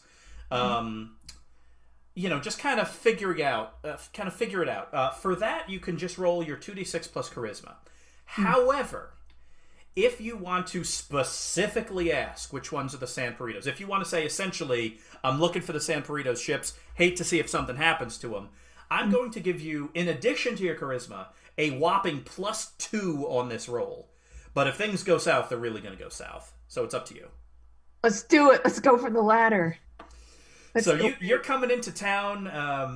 Just kind of figure it out. For that, you can just roll your 2d6 plus charisma. However, if you want to specifically ask which ones are the San Peritos, if you want to say, essentially, I'm looking for the San Peritos ships, hate to see if something happens to them, I'm going to give you, in addition to your charisma, a whopping +2 on this roll. But if things go south, they're really going to go south. So it's up to you. Let's do it. Let's go for the ladder. You're coming into town,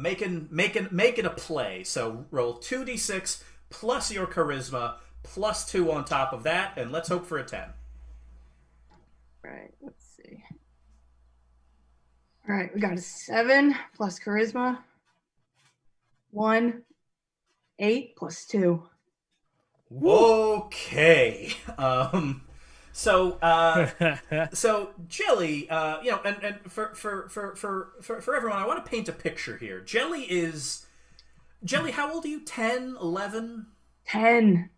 making a play. So roll 2d6 plus your charisma, +2 on top of that, and let's hope for a 10. Right, let's see. All right, we got a 7 plus charisma. 1, 8 plus 2. Okay. So Jelly, and for everyone, I want to paint a picture here. Jelly, how old are you? 10, 11? 10.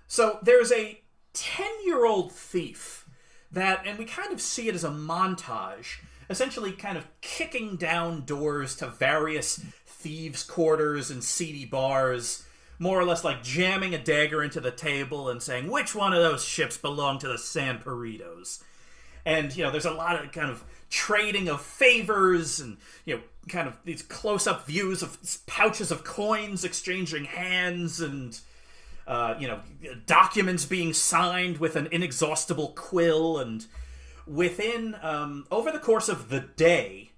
So there's a 10-year-old thief that, and we kind of see it as a montage, essentially kind of kicking down doors to various thieves' quarters and seedy bars, more or less like jamming a dagger into the table and saying, which one of those ships belong to the San Perritos? And, there's a lot of kind of trading of favors and, kind of these close-up views of pouches of coins exchanging hands and, documents being signed with an inexhaustible quill. And within, over the course of the day,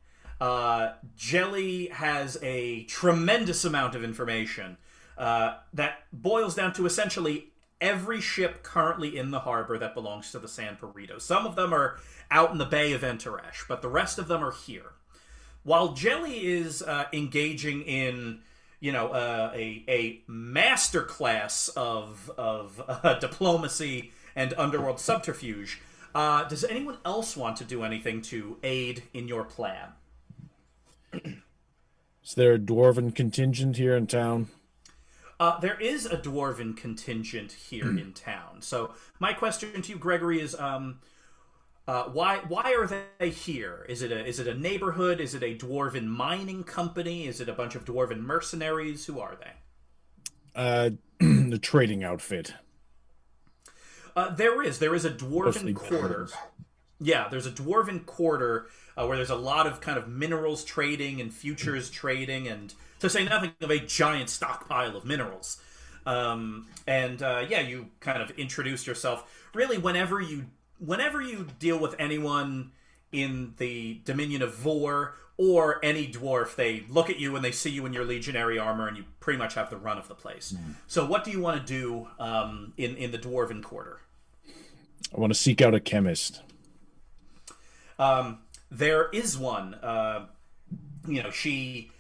Jelly has a tremendous amount of information that boils down to essentially every ship currently in the harbor that belongs to the San Perritos. Some of them are out in the Bay of Entourash, but the rest of them are here. While Jelly is engaging in, a masterclass of diplomacy and underworld subterfuge, does anyone else want to do anything to aid in your plan? Is there a dwarven contingent here in town? There is a dwarven contingent here in town. So my question to you, Gregory, is why are they here? Is it a neighborhood? Is it a dwarven mining company? Is it a bunch of dwarven mercenaries? Who are they? The trading outfit. There is a dwarven Mostly quarter. veterans. Yeah, there's a dwarven quarter where there's a lot of kind of minerals trading and futures trading, and to say nothing of a giant stockpile of minerals. You kind of introduce yourself. Really, whenever you deal with anyone in the Dominion of Vor or any dwarf, they look at you and they see you in your legionary armor, and you pretty much have the run of the place. So, what do you want to do in the dwarven quarter? I want to seek out a chemist. There is one. She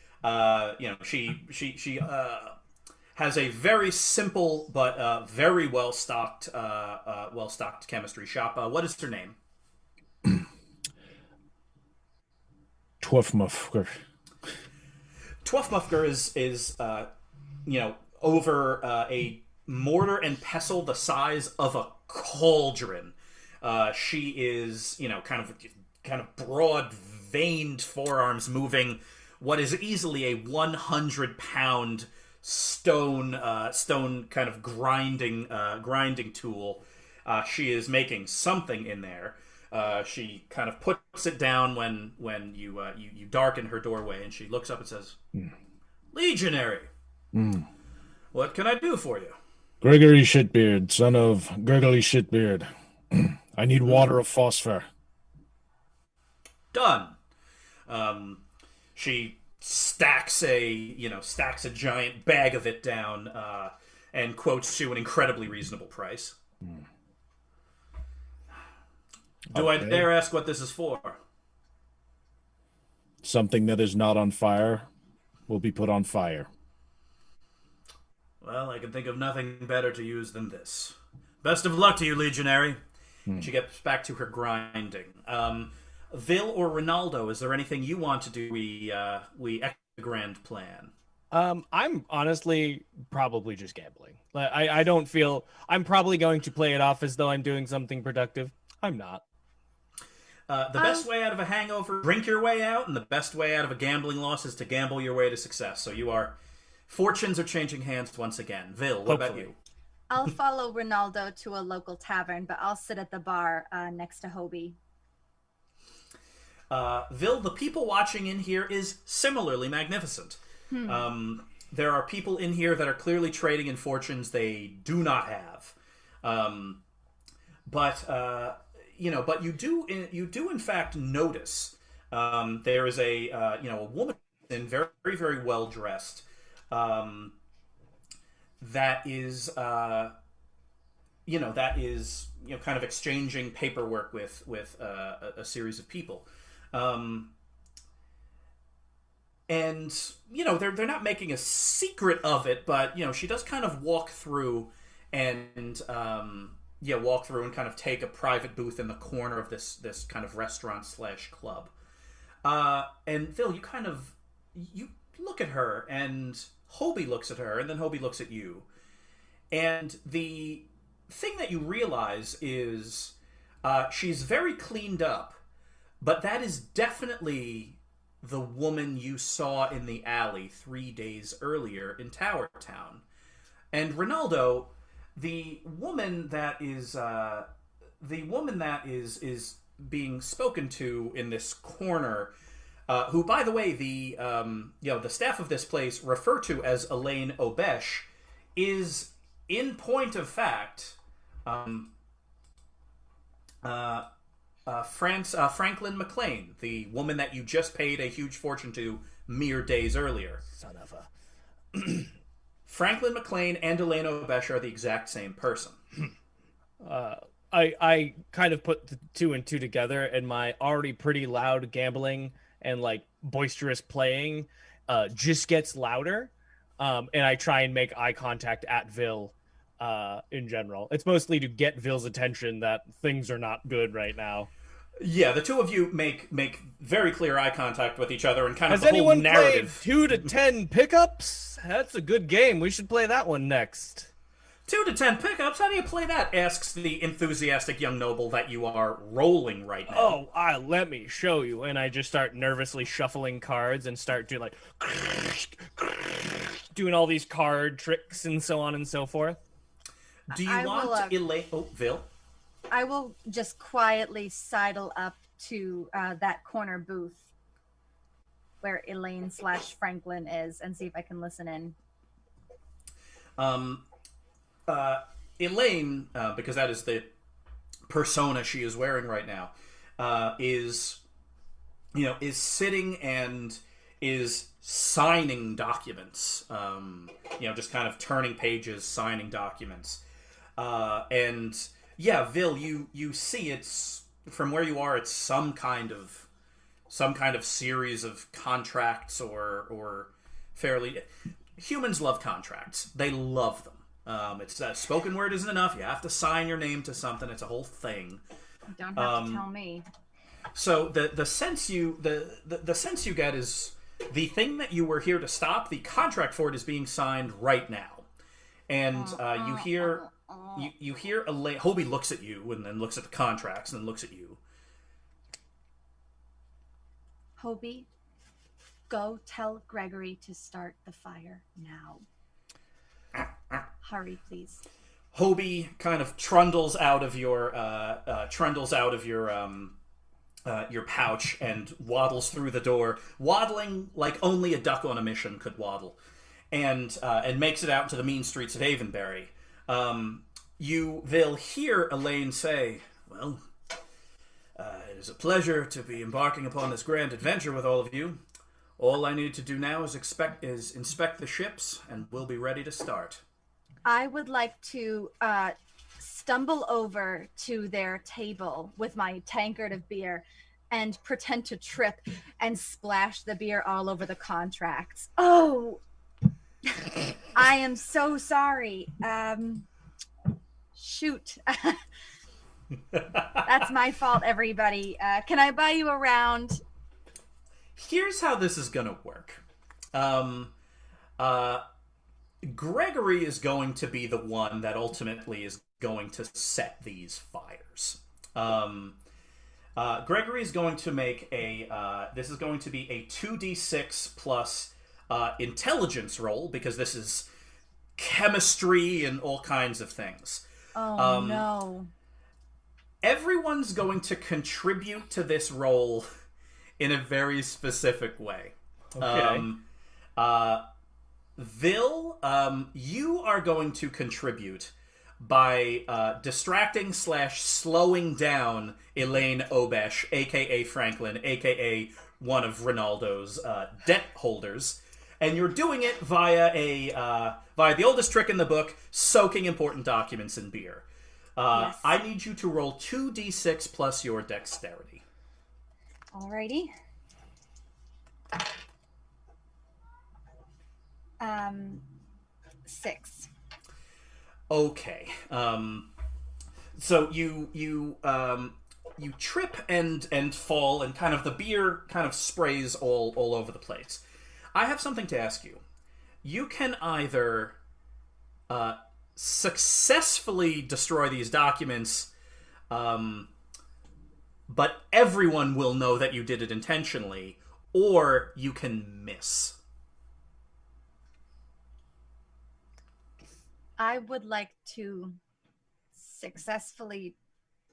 has a very simple but very well stocked chemistry shop. What is her name? Twuffmuffger. Twuffmuffger is over a mortar and pestle the size of a cauldron. She is kind of broad veined forearms moving what is easily a 100-pound stone kind of grinding tool. She is making something in there. She kind of puts it down when you darken her doorway, and she looks up and says, "Legionary, what can I do for you?" Gregory Shitbeard, son of Gurgly Shitbeard. I need water of phosphor. Done. She stacks a giant bag of it down and quotes you an incredibly reasonable price. Do I dare ask what this is for? Something that is not on fire will be put on fire. Well, I can think of nothing better to use than this. Best of luck to you, Legionary. She gets back to her grinding. Vil or Ronaldo, is there anything you want to do? We execute the grand plan. I'm honestly probably just gambling. I don't feel I'm probably going to play it off as though I'm doing something productive. I'm not. The best way out of a hangover, drink your way out, and the best way out of a gambling loss is to gamble your way to success. So fortunes are changing hands once again. Vil, what about you? I'll follow Ronaldo to a local tavern, but I'll sit at the bar next to Hobie. Vil, the people watching in here is similarly magnificent. There are people in here that are clearly trading in fortunes they do not have. But you do in fact notice there is a woman in very, very well dressed that is kind of exchanging paperwork with a series of people. And they're not making a secret of it, but she does kind of walk through and kind of take a private booth in the corner of this kind of restaurant / club. And Phil, you look at her, and Hobie looks at her, and then Hobie looks at you, and the thing that you realize is she's very cleaned up, but that is definitely the woman you saw in the alley 3 days earlier in Tower Town. And Ronaldo, the woman that is being spoken to in this corner, who, by the way, the staff of this place refer to as Elaine Obesh, is in point of fact Franklin McLean, the woman that you just paid a huge fortune to mere days earlier. Son of a. Franklin McLean and Elaine Obesh are the exact same person. I kind of put the two and two together, and my already pretty loud gambling and like boisterous playing just gets louder. And I try and make eye contact at Vil in general. It's mostly to get Vil's attention that things are not good right now. Yeah, the two of you make very clear eye contact with each other and kind of Has the whole anyone narrative. played 2 to 10 pickups? That's a good game. We should play that one next. 2 to 10 pickups? How do you play that? Asks the enthusiastic young noble that you are rolling right now. Oh, let me show you. And I just start nervously shuffling cards and start doing like doing all these card tricks and so on and so forth. Do you I want will, Elaine? Oh, Vil. I will just quietly sidle up to that corner booth where Elaine / Franklin is and see if I can listen in. Elaine, because that is the persona she is wearing right now, is sitting and is signing documents. Just kind of turning pages, signing documents. And yeah, Vil, you see it's from where you are. It's some kind of series of contracts or fairly. Humans love contracts. They love them. It's spoken word isn't enough. You have to sign your name to something. It's a whole thing. You don't have to tell me. So the sense you get is the thing that you were here to stop. The contract for it is being signed right now, and you hear Elaine. Hobie looks at you and then looks at the contracts and then looks at you. Hobie, go tell Gregory to start the fire now. Hurry, please. Hobie kind of trundles out of your your pouch and waddles through the door, waddling like only a duck on a mission could waddle, and makes it out into the mean streets of Avonbury. They'll hear Elaine say, "Well, it is a pleasure to be embarking upon this grand adventure with all of you. All I need to do now is inspect the ships, and we'll be ready to start." I would like to stumble over to their table with my tankard of beer and pretend to trip and splash the beer all over the contracts. Oh, I am so sorry. Shoot. That's my fault, everybody. Can I buy you a round? Here's how this is gonna work. Gregory is going to be the one that ultimately is going to set these fires. Gregory is going to make this is going to be a 2d6 plus intelligence roll, because this is chemistry and all kinds of things. Oh, no. Everyone's going to contribute to this roll in a very specific way. Okay. Vil, you are going to contribute by distracting / slowing down Elaine Obesh, aka Franklin, aka one of Ronaldo's debt holders, and you're doing it via the oldest trick in the book, soaking important documents in beer. Yes. I need you to roll 2d6 plus your dexterity. Alrighty. 6. Okay. So you trip and fall, and kind of the beer kind of sprays all over the place. I have something to ask you. You can either successfully destroy these documents, but everyone will know that you did it intentionally, or you can miss. I would like to successfully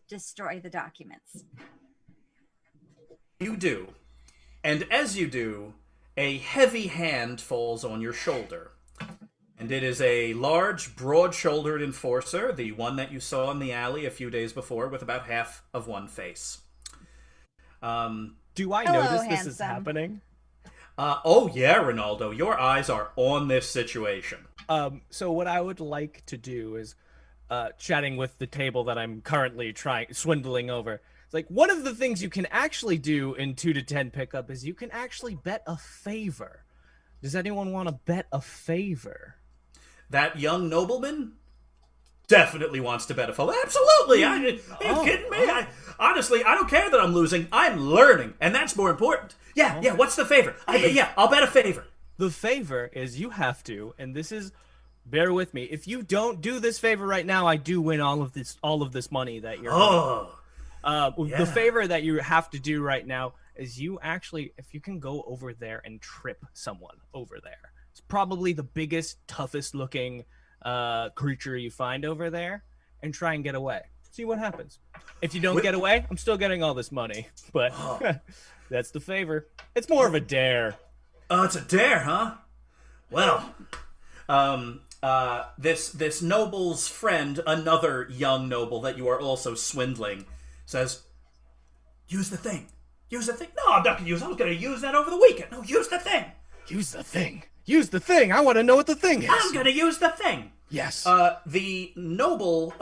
destroy the documents. You do. And as you do, a heavy hand falls on your shoulder. And it is a large, broad-shouldered enforcer, the one that you saw in the alley a few days before, with about half of one face. Do I Hello, notice this is handsome. happening? Oh yeah, Ronaldo, your eyes are on this situation. So what I would like to do is chatting with the table that I'm currently swindling over. It's like one of the things you can actually do in 2 to 10 pickup is you can actually bet a favor. Does anyone want to bet a favor? That young nobleman definitely wants to bet a favor. Absolutely! Are you kidding me? Honestly, I don't care that I'm losing. I'm learning, and that's more important. Yeah, what's the favor? I'll bet a favor. The favor is you have to, and this is, bear with me. If you don't do this favor right now, I do win all of this money that you're. The favor that you have to do right now is you actually, if you can go over there and trip someone over there. It's probably the biggest, toughest looking creature you find over there, and try and get away. See what happens. If you don't get away, I'm still getting all this money. But that's the favor. It's more of a dare. Oh, it's a dare, huh? Well, this noble's friend, another young noble that you are also swindling, says, use the thing. Use the thing. No, I'm not going to use it. I was going to use that over the weekend. No, use the thing. Use the thing. Use the thing. I want to know what the thing is. I'm going to use the thing. Yes. The noble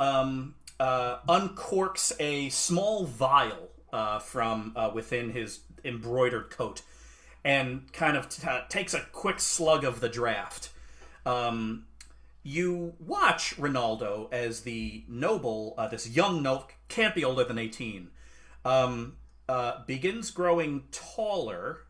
uncorks a small vial from within his embroidered coat and kind of takes a quick slug of the draft. You watch Ronaldo as the noble, this young noble, can't be older than 18, begins growing taller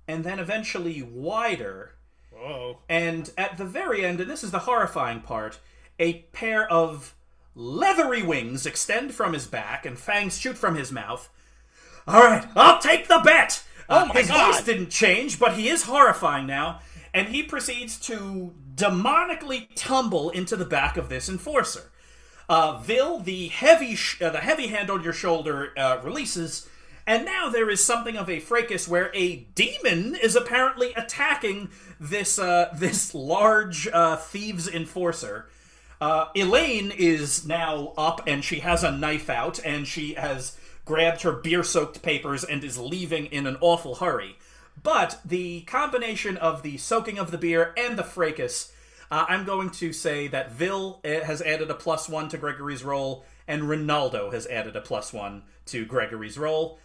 and then eventually wider. Whoa. And at the very end, and this is the horrifying part, a pair of leathery wings extend from his back and fangs shoot from his mouth. All right, I'll take the bet. His voice didn't change, but he is horrifying now, and he proceeds to demonically tumble into the back of this enforcer. Vil, the heavy hand on your shoulder, releases, and now there is something of a fracas where a demon is apparently attacking this large thieves enforcer. Elaine is now up, and she has a knife out, and she has grabbed her beer-soaked papers and is leaving in an awful hurry. But the combination of the soaking of the beer and the fracas, I'm going to say that Vil has added a +1 to Gregory's roll, and Ronaldo has added a +1 to Gregory's roll.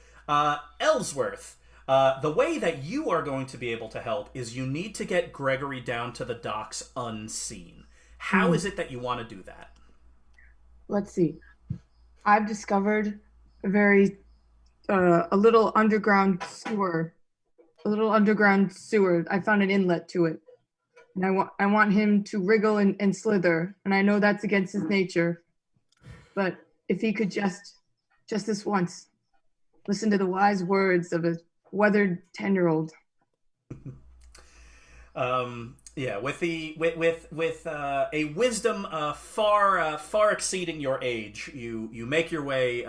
Ellsworth, the way that you are going to be able to help is you need to get Gregory down to the docks unseen. How is it that you want to do that? Let's see. I've discovered a little underground sewer. I found an inlet to it. And I want him to wriggle and slither. And I know that's against his nature. But if he could just this once, listen to the wise words of a weathered 10-year-old. Yeah, with a wisdom far exceeding your age, you make your way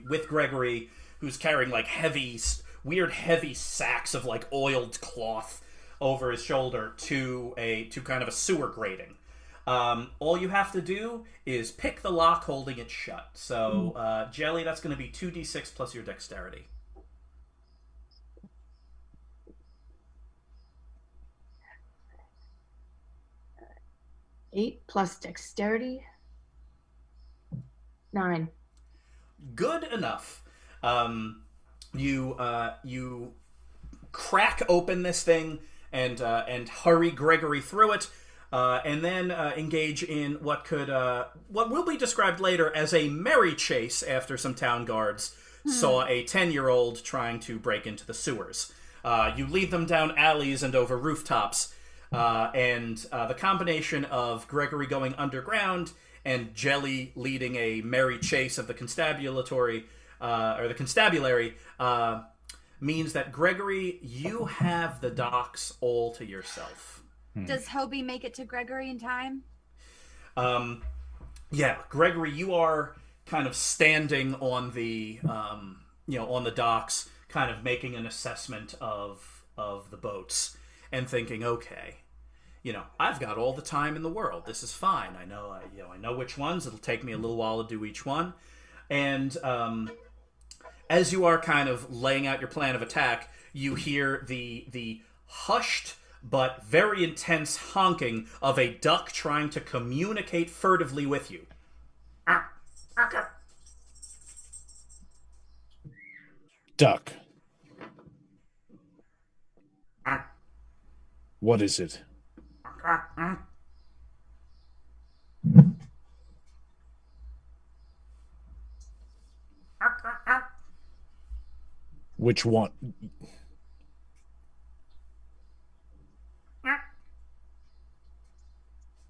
with Gregory, who's carrying like weird heavy sacks of like oiled cloth over his shoulder to kind of a sewer grating. All you have to do is pick the lock holding it shut. So, Jelly, that's going to be 2d6 plus your dexterity. 8 plus dexterity. 9. Good enough. You crack open this thing and hurry Gregory through it, and then engage in what will be described later as a merry chase after some town guards saw a 10-year-old trying to break into the sewers. You lead them down alleys and over rooftops. and the combination of Gregory going underground and Jelly leading a merry chase of the constabulary means that Gregory, you have the docks all to yourself. Does Hobie make it to Gregory in time? Yeah, Gregory, you are kind of standing on the on the docks, kind of making an assessment of the boats and thinking, okay, I've got all the time in the world. This is fine. I know which ones. It'll take me a little while to do each one. And as you are kind of laying out your plan of attack, you hear the hushed but very intense honking of a duck trying to communicate furtively with you. Duck. What is it? Which one?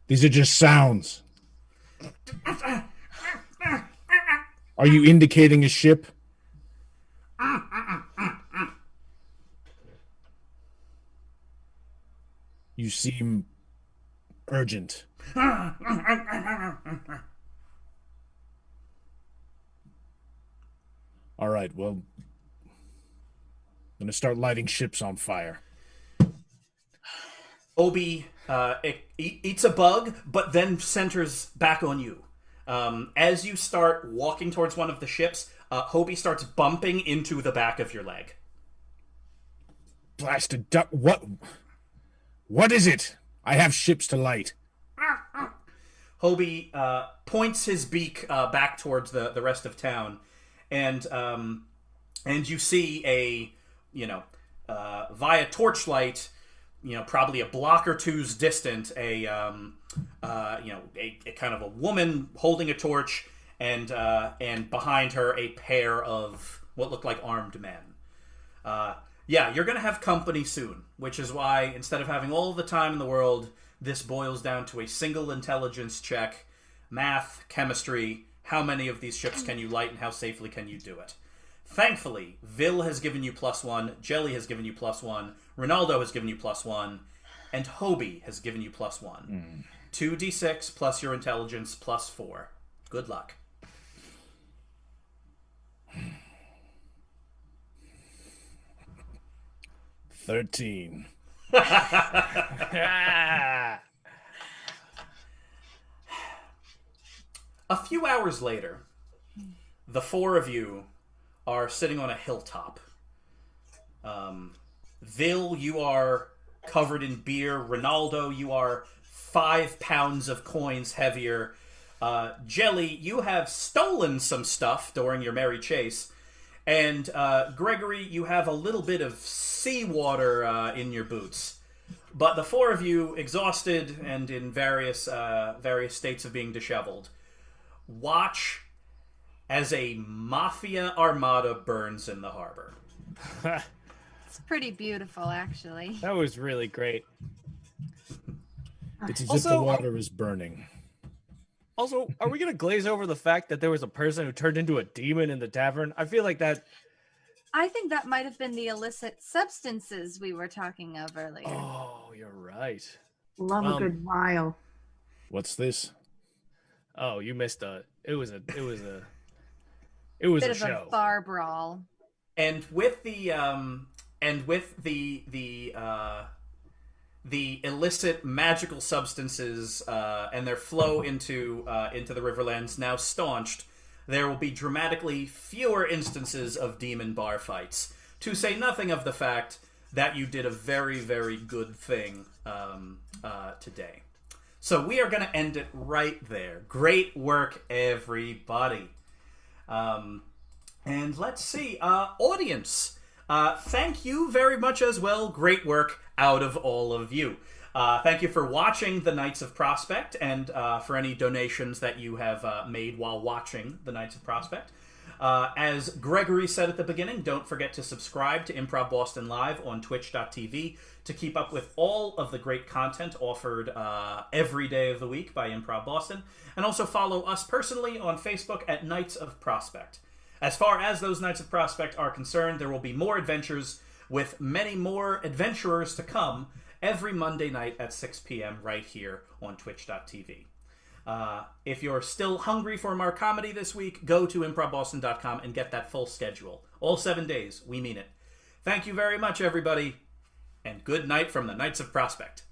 These are just sounds. Are you indicating a ship? You seem urgent. All right, well, I'm gonna start lighting ships on fire. Obi eats a bug, but then centers back on you. As you start walking towards one of the ships, Hobie starts bumping into the back of your leg. Blasted duck! What is it? I have ships to light. Hobie points his beak back towards the rest of town, and you see via torchlight, probably a block or two's distant, a kind of a woman holding a torch, and behind her a pair of what look like armed men. You're gonna have company soon, which is why instead of having all the time in the world, this boils down to a single intelligence check, math, chemistry. How many of these ships can you light, and how safely can you do it? Thankfully, Vil has given you +1, Jelly has given you +1, Ronaldo has given you +1, and Hobie has given you +1. 2d6 plus your intelligence +4. Good luck. $13. A few hours later, the four of you are sitting on a hilltop. Vil, you are covered in beer. Ronaldo, you are 5 pounds of coins heavier. Jelly, you have stolen some stuff during your merry chase. And Gregory, you have a little bit of seawater in your boots. But the four of you, exhausted and in various states of being disheveled, watch as a mafia armada burns in the harbor. It's pretty beautiful, actually. That was really great. It's as if Also, the water is burning. Also, are we going to glaze over the fact that there was a person who turned into a demon in the tavern? I feel like that... I think that might have been the illicit substances we were talking of earlier. Oh, you're right. Love a good while. What's this? Oh, you missed it was a Bit of show. a bar brawl. And with the illicit magical substances and their flow into the Riverlands now staunched, there will be dramatically fewer instances of demon bar fights. To say nothing of the fact that you did a very, very good thing today. So we are going to end it right there. Great work, everybody. And let's see, audience. Thank you very much as well. Great work out of all of you. Thank you for watching the Knights of Prospect, and for any donations that you have made while watching the Knights of Prospect. As Gregory said at the beginning, don't forget to subscribe to Improv Boston Live on twitch.tv to keep up with all of the great content offered every day of the week by Improv Boston. And also follow us personally on Facebook at Knights of Prospect. As far as those Knights of Prospect are concerned, there will be more adventures with many more adventurers to come every Monday night at 6 p.m. right here on twitch.tv. If you're still hungry for more comedy this week, go to improvboston.com and get that full schedule. All 7 days. We mean it. Thank you very much, everybody, and good night from the Knights of Prospect.